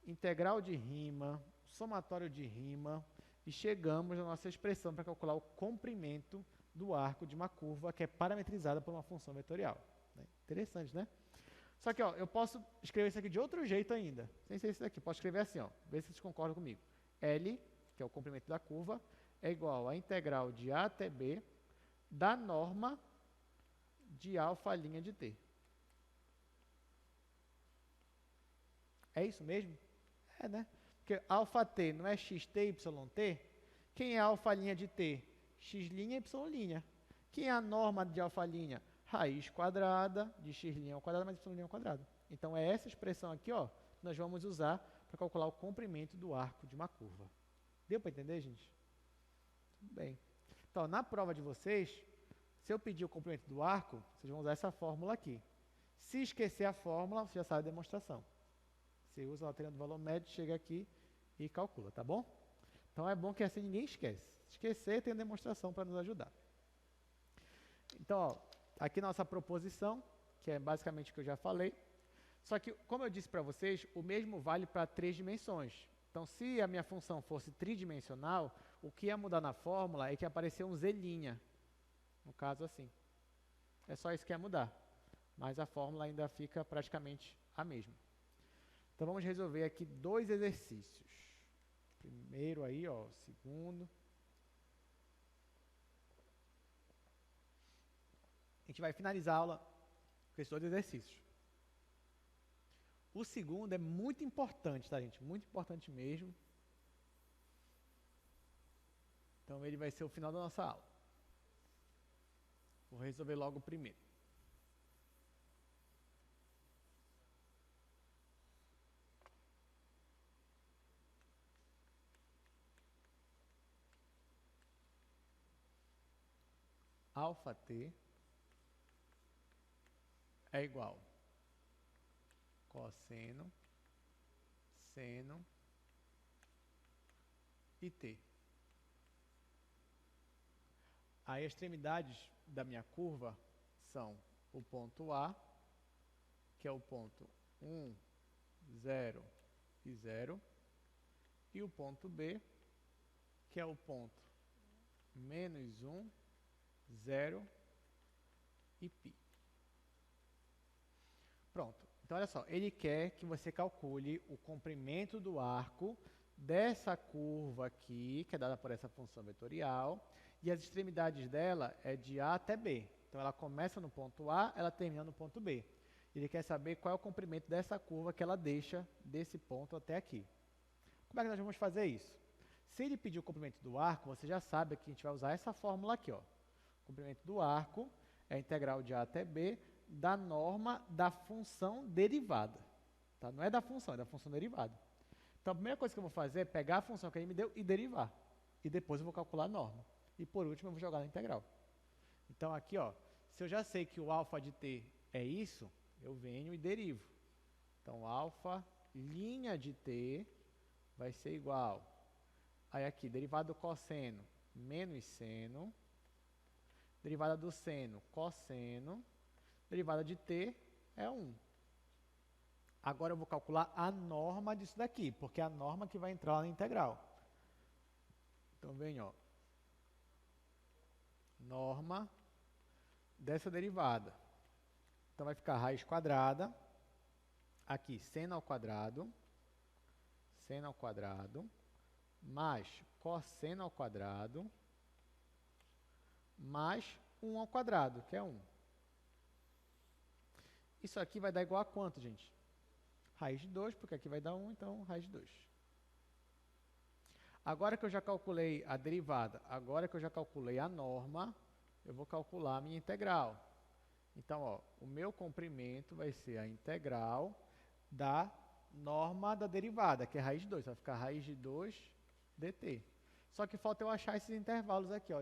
integral de Riemann, somatório de Riemann, e chegamos na nossa expressão para calcular o comprimento do arco de uma curva que é parametrizada por uma função vetorial. Né? Interessante, né? Só que, ó, eu posso escrever isso aqui de outro jeito ainda, sem ser isso daqui. Posso escrever assim, ó, ver se vocês concordam comigo. L, que é o comprimento da curva, é igual a integral de A até B da norma de alfa' de T. É isso mesmo? É, né? Porque αt não é xt, yt? Quem é a alfa' de t? X' e y'. Quem é a norma de alfa'? Raiz quadrada de x' ao quadrado mais y' ao quadrado. Então, é essa expressão aqui, ó, que nós vamos usar para calcular o comprimento do arco de uma curva. Deu para entender, gente? Tudo bem. Então, na prova de vocês, se eu pedir o comprimento do arco, vocês vão usar essa fórmula aqui. Se esquecer a fórmula, você já sabe a demonstração. Você usa a alternativa do valor médio, chega aqui e calcula, tá bom? Então, é bom que assim ninguém esquece. Se esquecer, tem a demonstração para nos ajudar. Então, ó, aqui nossa proposição, que é basicamente o que eu já falei. Só que, como eu disse para vocês, o mesmo vale para 3 dimensões. Então, se a minha função fosse tridimensional, o que ia mudar na fórmula é que apareceu um z', no caso assim. É só isso que ia mudar, mas a fórmula ainda fica praticamente a mesma. Então, vamos resolver aqui 2 exercícios. Primeiro aí, ó, segundo. A gente vai finalizar a aula com esses 2 exercícios. O segundo é muito importante, tá, gente? Muito importante mesmo. Então, ele vai ser o final da nossa aula. Vou resolver logo o primeiro. Alfa t é igual cosseno, seno e t. As extremidades da minha curva são o ponto A, que é o ponto 1, 0 e 0, e o ponto B, que é o ponto menos 1, 0 e π. Pronto. Então, olha só, ele quer que você calcule o comprimento do arco dessa curva aqui, que é dada por essa função vetorial, e as extremidades dela é de A até B. Então, ela começa no ponto A, ela termina no ponto B. Ele quer saber qual é o comprimento dessa curva que ela deixa desse ponto até aqui. Como é que nós vamos fazer isso? Se ele pedir o comprimento do arco, você já sabe que a gente vai usar essa fórmula aqui, ó. O comprimento do arco é a integral de A até B da norma da função derivada. Tá? Não é da função, é da função derivada. Então, a primeira coisa que eu vou fazer é pegar a função que ele me deu e derivar. E depois eu vou calcular a norma. E por último, eu vou jogar na integral. Então, aqui, ó, se eu já sei que o alfa de t é isso, eu venho e derivo. Então, alfa linha de t vai ser igual. Aí aqui, derivada do cosseno, menos seno. Derivada do seno, cosseno. Derivada de t é 1. Agora eu vou calcular a norma disso daqui, porque é a norma que vai entrar lá na integral. Então, vem, ó. Norma dessa derivada. Então, vai ficar raiz quadrada. Aqui, seno ao quadrado. Seno ao quadrado. Mais cosseno ao quadrado. Mais 1 ao quadrado, que é 1. Isso aqui vai dar igual a quanto, gente? Raiz de 2, porque aqui vai dar 1, então raiz de 2. Agora que eu já calculei a derivada, agora que eu já calculei a norma, eu vou calcular a minha integral. Então, ó, o meu comprimento vai ser a integral da norma da derivada, que é raiz de 2. Vai ficar raiz de 2 dt. Só que falta eu achar esses intervalos aqui, ó.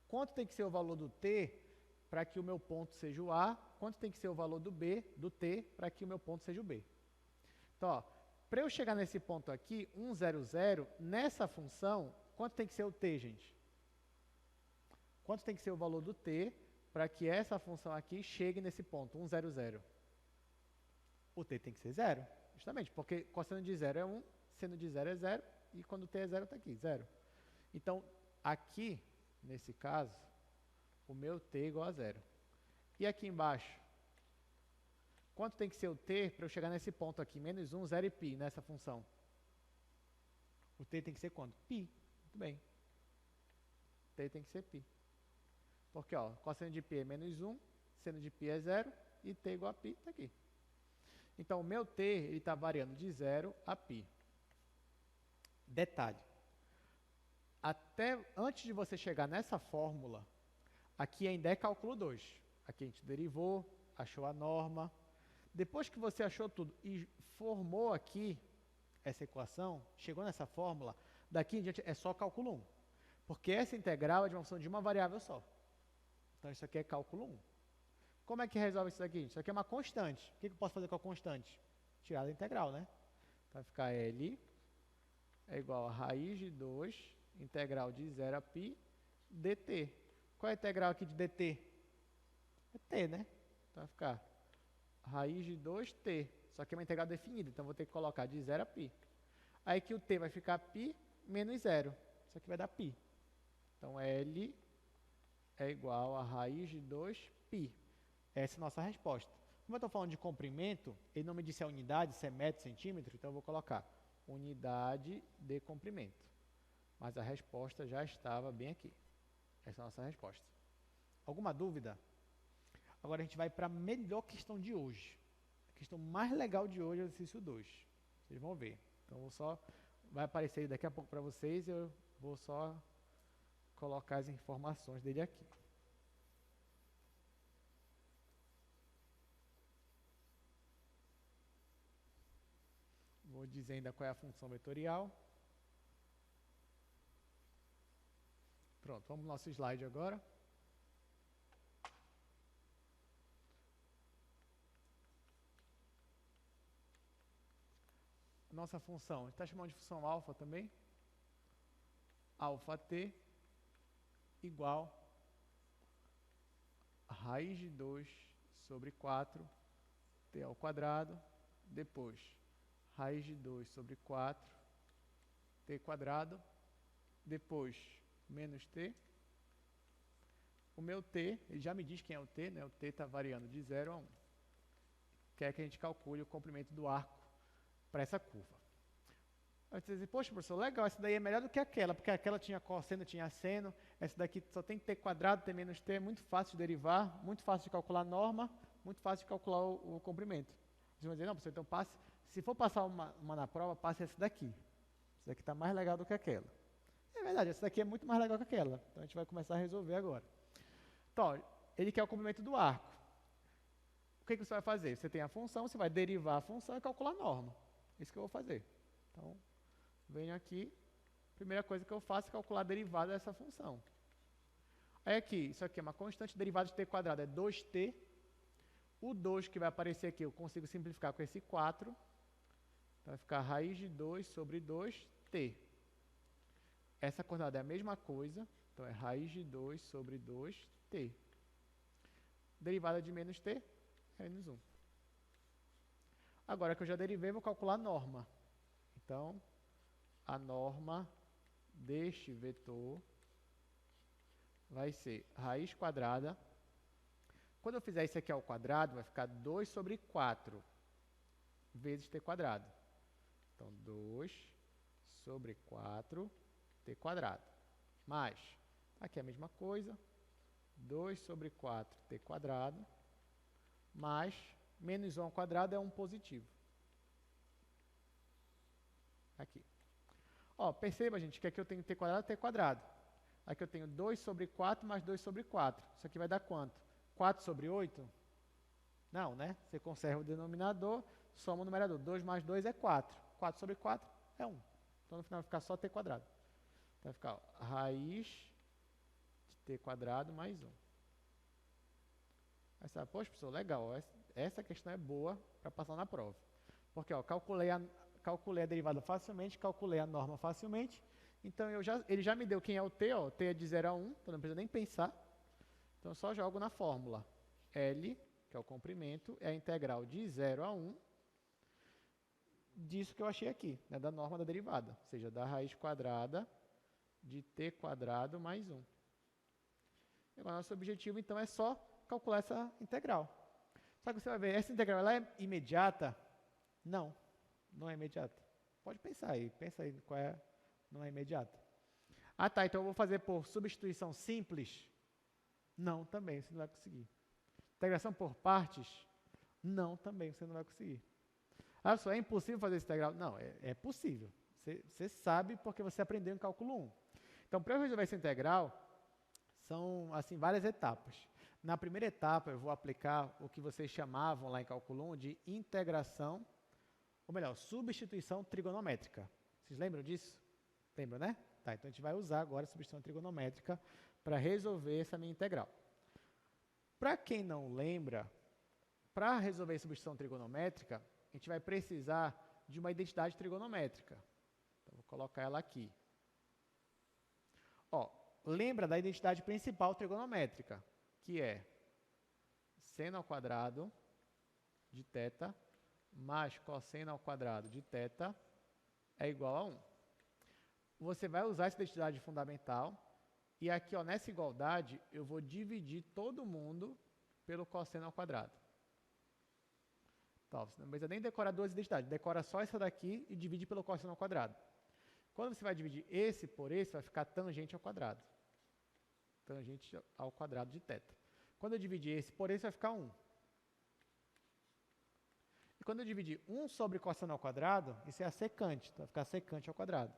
Quanto tem que ser o valor do t para que o meu ponto seja o A? Quanto tem que ser o valor do B, do t, para que o meu ponto seja o B? Então, para eu chegar nesse ponto aqui, 1, 0, 0, nessa função, quanto tem que ser o t, gente? Quanto tem que ser o valor do t para que essa função aqui chegue nesse ponto, 1, 0, 0? O t tem que ser 0, justamente, porque cosseno de 0 é 1, seno de 0 é 0, e quando o t é 0, está aqui, 0. Então, aqui, nesse caso, o meu t é igual a 0. E aqui embaixo, quanto tem que ser o t para eu chegar nesse ponto aqui? Menos 1, 0 e π nessa função. O t tem que ser quanto? Π. Muito bem. T tem que ser π. Porque, ó, cosseno de π é menos 1, seno de π é 0 e t igual a π está aqui. Então, o meu t está variando de 0 a π. Detalhe. Até antes de você chegar nessa fórmula, aqui ainda é cálculo 2. Aqui a gente derivou, achou a norma. Depois que você achou tudo e formou aqui essa equação, chegou nessa fórmula, daqui em diante é só cálculo 1. Porque essa integral é de uma função de uma variável só. Então, isso aqui é cálculo 1. Como é que resolve isso aqui? Isso aqui é uma constante. O que eu posso fazer com a constante? Tirar da integral, né? Então, vai ficar L é igual a raiz de 2, integral de 0 a π, dt. Qual é a integral aqui de dt? É t, né? Então, vai ficar raiz de 2t. Só que é uma integral definida, então vou ter que colocar de 0 a π. Aí que o t vai ficar π menos 0. Isso aqui vai dar π. Então, L é igual a raiz de 2π. Essa é a nossa resposta. Como eu estou falando de comprimento, ele não me disse a unidade, se é metro, centímetro, então eu vou colocar unidade de comprimento. Mas a resposta já estava bem aqui. Essa é a nossa resposta. Alguma dúvida? Agora a gente vai para a melhor questão de hoje. A questão mais legal de hoje é o exercício 2. Vocês vão ver. Então, vai aparecer daqui a pouco para vocês, eu vou só colocar as informações dele aqui. Vou dizer ainda qual é a função vetorial. Pronto, vamos no nosso slide agora. Nossa função, a gente está chamando de função alfa também. Alfa t igual a raiz de 2 sobre 4 t ao quadrado, depois raiz de 2 sobre 4 t quadrado, depois menos t. O meu t, ele já me diz quem é o t, né? O t está variando de 0 a 1. Quer que a gente calcule o comprimento do arco para essa curva. Aí você diz, poxa, professor, legal, essa daí é melhor do que aquela, porque aquela tinha cosseno, tinha seno, essa daqui só tem t quadrado, t menos t, é muito fácil de derivar, muito fácil de calcular a norma, muito fácil de calcular o comprimento. Vocês vão dizer, não, professor, então passe, se for passar uma na prova, passe essa daqui. Essa daqui está mais legal do que aquela. É verdade, essa daqui é muito mais legal que aquela, então a gente vai começar a resolver agora. Então, ele quer o comprimento do arco. O que você vai fazer? Você tem a função, você vai derivar a função e calcular a norma. É isso que eu vou fazer. Então, venho aqui, primeira coisa que eu faço é calcular a derivada dessa função. Aí aqui, isso aqui é uma constante, derivada de t quadrado é 2t. O 2 que vai aparecer aqui, eu consigo simplificar com esse 4. Então, vai ficar raiz de 2 sobre 2t. Essa coordenada é a mesma coisa, então é raiz de 2 sobre 2t. Derivada de menos t, menos 1. Agora que eu já derivei, vou calcular a norma. Então, a norma deste vetor vai ser raiz quadrada. Quando eu fizer isso aqui ao quadrado, vai ficar 2 sobre 4 vezes t quadrado. Então, 2 sobre 4 t quadrado. Mais, aqui é a mesma coisa, 2 sobre 4 t quadrado, mais menos 1 ao quadrado é 1 positivo. Aqui. Ó, perceba, gente, que aqui eu tenho t quadrado, t quadrado. Aqui eu tenho 2 sobre 4 mais 2 sobre 4. Isso aqui vai dar quanto? 4 sobre 8? Não, né? Você conserva o denominador, soma o numerador. 2 mais 2 é 4. 4 sobre 4 é 1. Então, no final, vai ficar só t quadrado. Então, vai ficar ó, raiz de t quadrado mais 1. Aí você poxa, professor, legal. Ó, essa questão é boa para passar na prova. Porque ó, calculei a derivada facilmente, calculei a norma facilmente. Então, ele já me deu quem é o t, ó, t é de 0 a 1, então não precisa nem pensar. Então, eu só jogo na fórmula. L, que é o comprimento, é a integral de 0 a 1 disso que eu achei aqui, né, da norma da derivada, ou seja, da raiz quadrada de t quadrado mais 1. Agora, nosso objetivo, então, é só calcular essa integral. Só que você vai ver, essa integral ela é imediata? Não, não é imediata. Pode pensar aí, pensa aí qual é, não é imediata. Ah, tá, então eu vou fazer por substituição simples? Não, também, você não vai conseguir. Integração por partes? Não, também, você não vai conseguir. Ah, só é impossível fazer essa integral? Não, é possível. Você sabe porque você aprendeu em cálculo 1. Então, para eu resolver essa integral, são assim, várias etapas. Na primeira etapa, eu vou aplicar o que vocês chamavam lá em cálculo 1 de integração, ou melhor, substituição trigonométrica. Vocês lembram disso? Lembram, né? Tá, então a gente vai usar agora a substituição trigonométrica para resolver essa minha integral. Para quem não lembra, para resolver a substituição trigonométrica, a gente vai precisar de uma identidade trigonométrica. Então, vou colocar ela aqui. Ó, lembra da identidade principal trigonométrica, que é seno ao quadrado de θ mais cosseno ao quadrado de θ é igual a 1. Você vai usar essa identidade fundamental e aqui, ó, nessa igualdade, eu vou dividir todo mundo pelo cosseno ao quadrado. Então, você não precisa nem decorar duas identidades, decora só essa daqui e divide pelo cosseno ao quadrado. Quando você vai dividir esse por esse, vai ficar tangente ao quadrado. Tangente ao quadrado de θ. Quando eu dividir esse por esse, vai ficar 1. E quando eu dividir 1 sobre cosseno ao quadrado, isso é a secante, então vai ficar secante ao quadrado.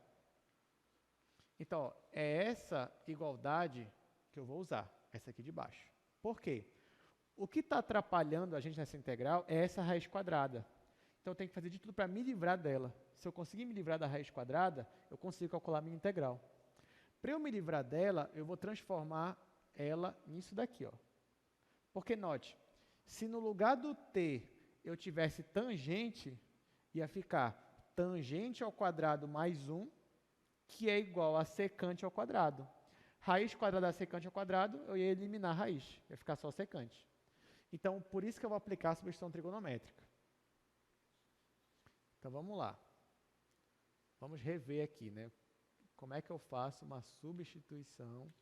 Então, ó, é essa igualdade que eu vou usar, essa aqui de baixo. Por quê? O que está atrapalhando a gente nessa integral é essa raiz quadrada. Então, eu tenho que fazer de tudo para me livrar dela. Se eu conseguir me livrar da raiz quadrada, eu consigo calcular a minha integral. Para eu me livrar dela, eu vou transformar ela nisso daqui, ó. Porque, note, se no lugar do t eu tivesse tangente, ia ficar tangente ao quadrado mais 1, que é igual a secante ao quadrado. Raiz quadrada da secante ao quadrado, eu ia eliminar a raiz, ia ficar só secante. Então, por isso que eu vou aplicar a substituição trigonométrica. Então, vamos lá. Vamos rever aqui, né? Como é que eu faço uma substituição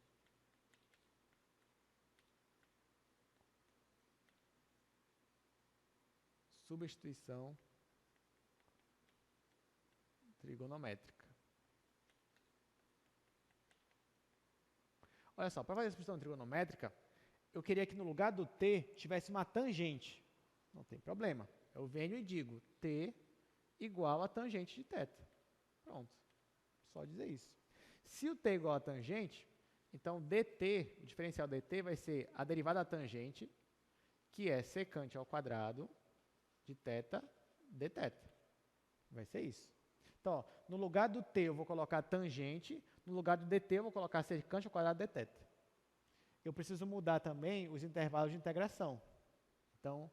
trigonométrica. Olha só, para fazer a substituição trigonométrica, eu queria que no lugar do t tivesse uma tangente. Não tem problema. Eu venho e digo t igual a tangente de θ. Pronto. Só dizer isso. Se o t é igual a tangente, então dt, o diferencial dt vai ser a derivada da tangente, que é secante ao quadrado de θ dθ. Vai ser isso. Então, ó, no lugar do t eu vou colocar tangente, no lugar do dt eu vou colocar secante ao quadrado de θ. Eu preciso mudar também os intervalos de integração. Então,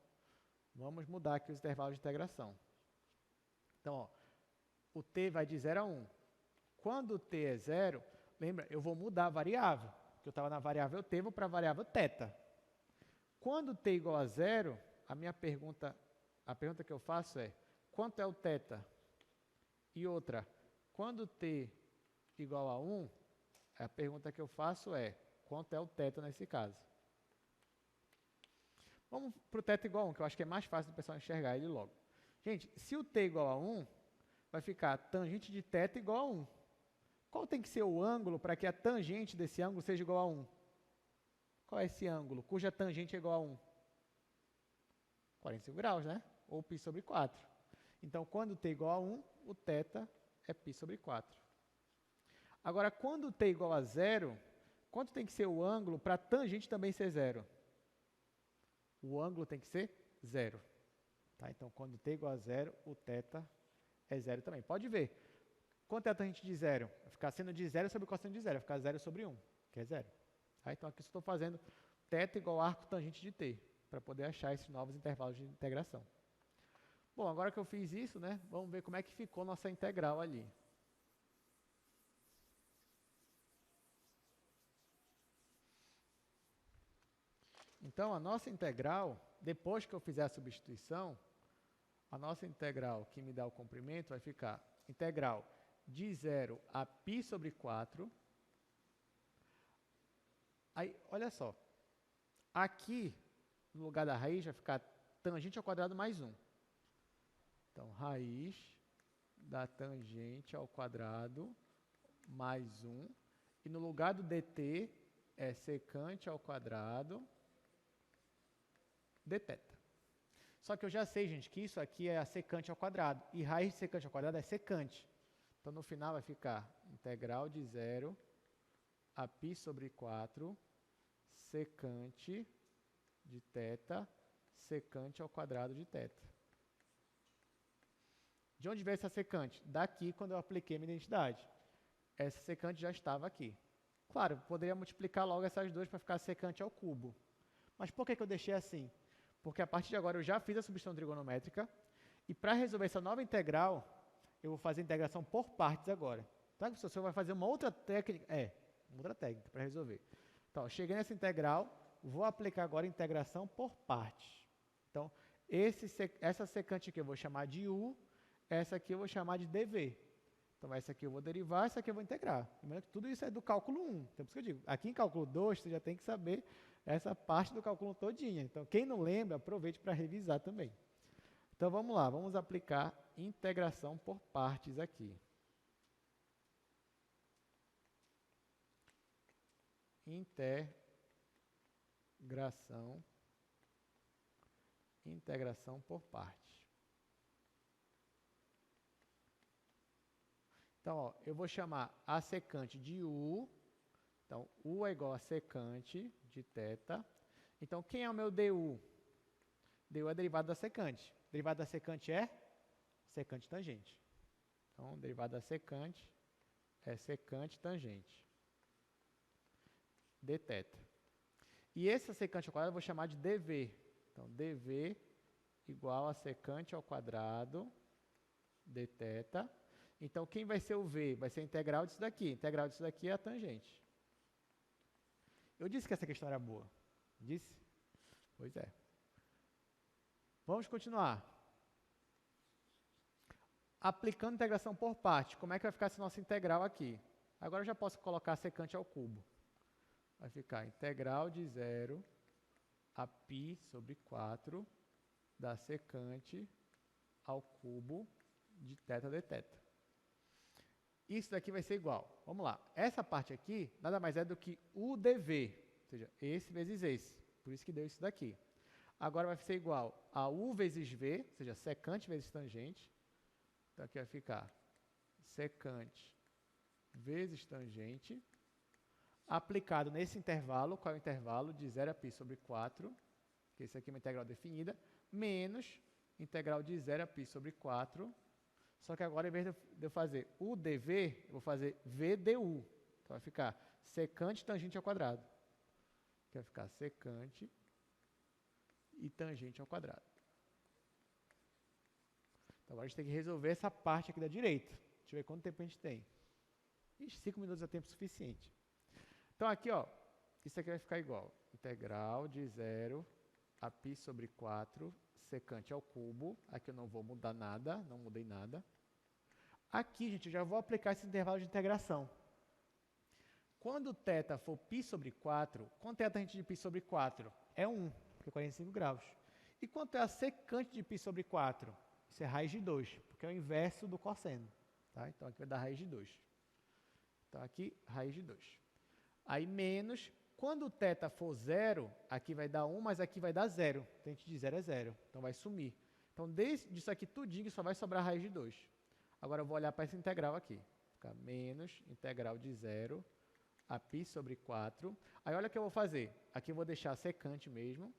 vamos mudar aqui os intervalos de integração. Então, ó, o t vai de 0 a 1. Quando o t é 0, lembra, eu vou mudar a variável. Eu estava na variável t, vou para a variável θ. Quando t é igual a 0, a pergunta que eu faço é, quanto é o θ? E outra, quando t igual a 1, a pergunta que eu faço é, quanto é o θ nesse caso? Vamos para o θ igual a 1, que eu acho que é mais fácil do pessoal enxergar ele logo. Gente, se o t igual a 1, vai ficar tangente de θ igual a 1. Qual tem que ser o ângulo para que a tangente desse ângulo seja igual a 1? Qual é esse ângulo cuja tangente é igual a 1? 45 graus, né? Ou π sobre 4. Então, quando t igual a 1, o θ é π sobre 4. Agora, quando t igual a 0, quanto tem que ser o ângulo para a tangente também ser 0? O ângulo tem que ser 0. Tá? Então, quando t igual a 0, o θ é 0 também. Pode ver. Quanto é a tangente de 0? Vai ficar seno de 0 sobre cosseno de 0. Vai ficar 0 sobre 1, que é 0. Tá? Então, aqui eu estou fazendo θ igual a arco tangente de t, para poder achar esses novos intervalos de integração. Bom, agora que eu fiz isso, né, vamos ver como é que ficou nossa integral ali. Então, a nossa integral, depois que eu fizer a substituição, a nossa integral que me dá o comprimento vai ficar integral de 0 a π sobre 4. Aí, olha só. Aqui, no lugar da raiz, vai ficar tangente ao quadrado mais 1. Então, raiz da tangente ao quadrado mais 1. E no lugar do dt, é secante ao quadrado dθ. Só que eu já sei, gente, que isso aqui é a secante ao quadrado. E raiz de secante ao quadrado é secante. Então, no final vai ficar integral de 0 a π sobre 4 secante de θ secante ao quadrado de θ. De onde veio essa secante? Daqui, quando eu apliquei a minha identidade. essa secante já estava aqui. Claro, poderia multiplicar logo essas duas para ficar secante ao cubo. Mas por que eu deixei assim? Porque a partir de agora eu já fiz a substituição trigonométrica e para resolver essa nova integral, eu vou fazer a integração por partes agora. Tá? O professor vai fazer uma outra técnica, para resolver. Então, cheguei nessa integral, vou aplicar agora a integração por partes. Então, essa secante aqui eu vou chamar de U, essa aqui eu vou chamar de dv. Então, essa aqui eu vou derivar, essa aqui eu vou integrar. Lembrando que tudo isso é do cálculo 1. Então, por isso que eu digo, aqui em cálculo 2, você já tem que saber essa parte do cálculo todinha. Então, quem não lembra, aproveite para revisar também. Então, vamos lá, vamos aplicar integração por partes aqui. Integração por partes. Então, ó, eu vou chamar a secante de U. Então, U é igual a secante de θ. Então, quem é o meu du? Du é derivado da secante. Derivado da secante é secante tangente. Então, derivado da secante é secante tangente de θ. E essa secante ao quadrado eu vou chamar de dv. Então, dv igual a secante ao quadrado de θ. Então, quem vai ser o v? Vai ser a integral disso daqui. A integral disso daqui é a tangente. Eu disse que essa questão era boa. Disse? Pois é. Vamos continuar. Aplicando integração por parte, como é que vai ficar essa nossa integral aqui? Agora eu já posso colocar a secante ao cubo. Vai ficar integral de 0 a π sobre 4 da secante ao cubo de θ de θ. Isso daqui vai ser igual. Vamos lá. Essa parte aqui nada mais é do que u dv, ou seja, esse vezes esse. Por isso que deu isso daqui. Agora vai ser igual a u vezes v, ou seja, secante vezes tangente. Então aqui vai ficar secante vezes tangente, aplicado nesse intervalo. Qual é o intervalo? De 0 a π sobre 4, que esse aqui é uma integral definida, menos integral de 0 a π sobre 4. Só que agora, em vez de eu fazer u dv, eu vou fazer v du. Então, vai ficar secante tangente ao quadrado. Que vai ficar secante e tangente ao quadrado. Então, agora a gente tem que resolver essa parte aqui da direita. Deixa eu ver quanto tempo a gente tem. 5 minutos é tempo suficiente. Então, aqui, ó, isso aqui vai ficar igual. Integral de 0 a π sobre 4, secante ao cubo. Aqui eu não vou mudar nada, não mudei nada. Aqui, gente, eu já vou aplicar esse intervalo de integração. Quando θ for π sobre 4, quanto é a tangente de π sobre 4? É 1, porque é 45 graus. E quanto é a secante de π sobre 4? Isso é raiz de 2, porque é o inverso do cosseno. Tá? Então, aqui vai dar raiz de 2. Então, aqui, raiz de 2. Aí, menos, quando θ for 0, aqui vai dar 1, mas aqui vai dar 0. Tangente de 0 é 0, então vai sumir. Então, disso aqui tudinho, só vai sobrar raiz de 2. Agora, eu vou olhar para essa integral aqui. Fica menos integral de 0 a π sobre 4. Aí, olha o que eu vou fazer. Aqui eu vou deixar secante mesmo.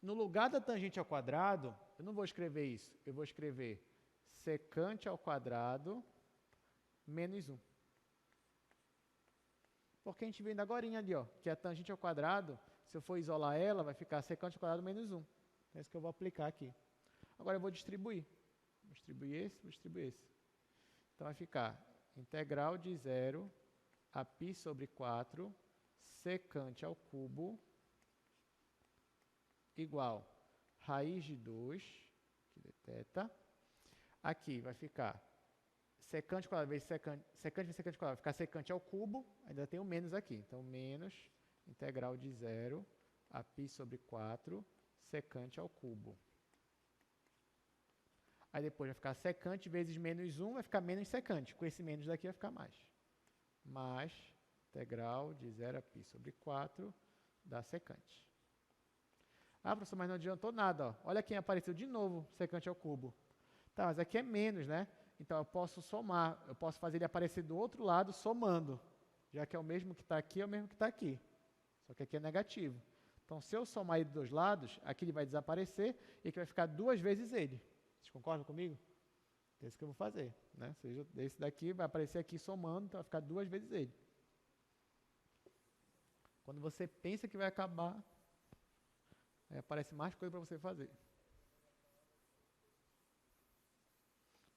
No lugar da tangente ao quadrado, eu não vou escrever isso. Eu vou escrever secante ao quadrado menos 1. Porque a gente vem da agorinha ali, ó, que a tangente ao quadrado, se eu for isolar ela, vai ficar secante ao quadrado menos 1. É isso que eu vou aplicar aqui. Agora eu vou distribuir. Vou distribuir esse, vou distribuir esse. Então vai ficar integral de 0 a π sobre 4, secante ao cubo, igual raiz de 2, que é θ. Aqui vai ficar secante ao quadrado vezes secante vezes secante ao quadrado, vai ficar secante ao cubo, ainda tem o menos aqui. Então, menos integral de 0 a π sobre 4, secante ao cubo. Aí depois vai ficar secante vezes menos 1, vai ficar menos secante. Com esse menos daqui vai ficar mais. Mais integral de 0 a π sobre 4 da secante. Ah, professor, mas não adiantou nada. Ó. Olha quem apareceu de novo, secante ao cubo. Tá, mas aqui é menos, né? Então, eu posso somar. Eu posso fazer ele aparecer do outro lado somando. Já que é o mesmo que está aqui, é o mesmo que está aqui. Só que aqui é negativo. Então, se eu somar ele dos dois lados, aqui ele vai desaparecer e aqui vai ficar 2 vezes ele. Vocês concordam comigo? Esse que eu vou fazer, né? Ou seja, esse daqui vai aparecer aqui somando, então vai ficar 2 vezes ele. Quando você pensa que vai acabar, aí aparece mais coisa para você fazer.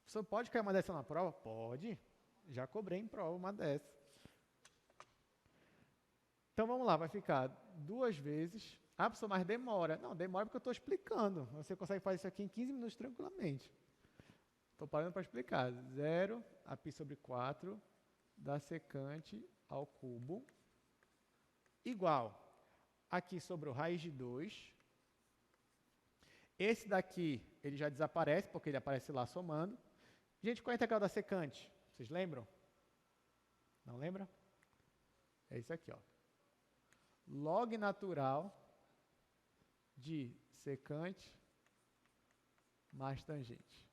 O senhor pode cair uma dessa na prova? Pode. Já cobrei em prova uma dessa. Então vamos lá, vai ficar 2 vezes. Ah, professor, mas demora. Não, demora porque eu estou explicando. Você consegue fazer isso aqui em 15 minutos tranquilamente. Estou parando para explicar. 0 a π sobre 4 da secante ao cubo igual. Aqui sobrou raiz de 2. Esse daqui, ele já desaparece, porque ele aparece lá somando. Gente, qual é a integral da secante? Vocês lembram? Não lembram? É isso aqui, ó. Log natural de secante mais tangente.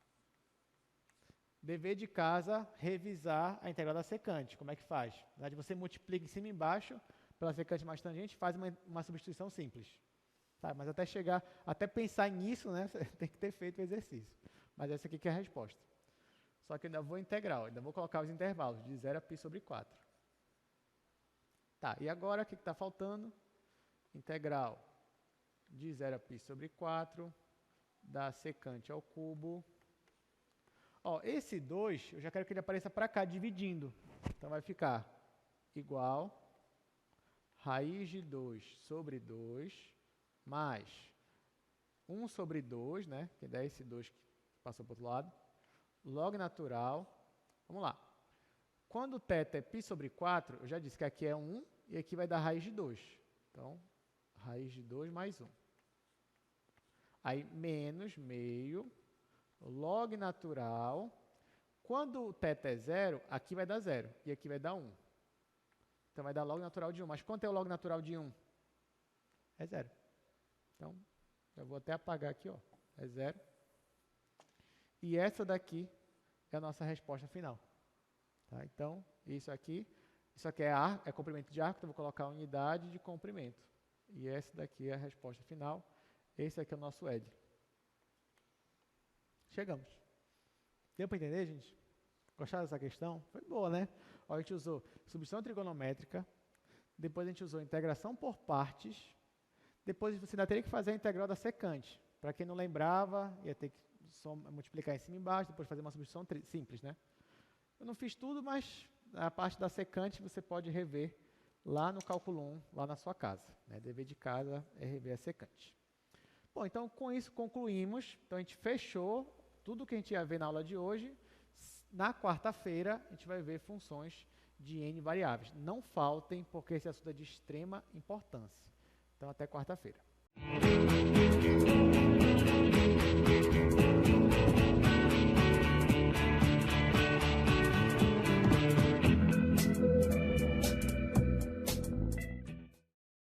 Dever de casa, revisar a integral da secante. Como é que faz? Na verdade, você multiplica em cima e embaixo pela secante mais tangente, faz uma substituição simples. Tá? Mas até pensar nisso, né, você tem que ter feito o exercício. Mas essa aqui que é a resposta. Só que eu ainda vou integral, ainda vou colocar os intervalos de 0 a π sobre 4. Tá, e agora o que está faltando? Integral de 0 a π sobre 4 da secante ao cubo. Ó, esse 2, eu já quero que ele apareça para cá, dividindo. Então vai ficar igual raiz de 2 sobre 2 mais 1 sobre 2, né? Que dá esse 2 que passou para o outro lado. Log natural. Vamos lá. Quando θ é π sobre 4, eu já disse que aqui é 1 e aqui vai dar raiz de 2. Então, raiz de 2 mais 1. Aí, menos meio, log natural. Quando o θ é 0, aqui vai dar 0 e aqui vai dar 1. Então, vai dar log natural de 1. Mas quanto é o log natural de 1? É 0. Então, eu vou até apagar aqui, ó. É 0. E essa daqui é a nossa resposta final. Tá? Então, isso aqui é comprimento de arco, então eu vou colocar a unidade de comprimento. E essa daqui é a resposta final. Esse aqui é o nosso ED. Chegamos. Deu para entender, gente? Gostaram dessa questão? Foi boa, né? Ó, a gente usou substituição trigonométrica, depois a gente usou integração por partes, depois você ainda teria que fazer a integral da secante. Para quem não lembrava, ia ter que multiplicar em cima e embaixo, depois fazer uma substituição simples, né? Eu não fiz tudo, mas a parte da secante você pode rever lá no cálculo 1, lá na sua casa. Né? Dever de casa é rever a secante. Bom, então com isso concluímos. Então a gente fechou tudo que a gente ia ver na aula de hoje. Na quarta-feira a gente vai ver funções de N variáveis. Não faltem, porque esse assunto é de extrema importância. Então até quarta-feira.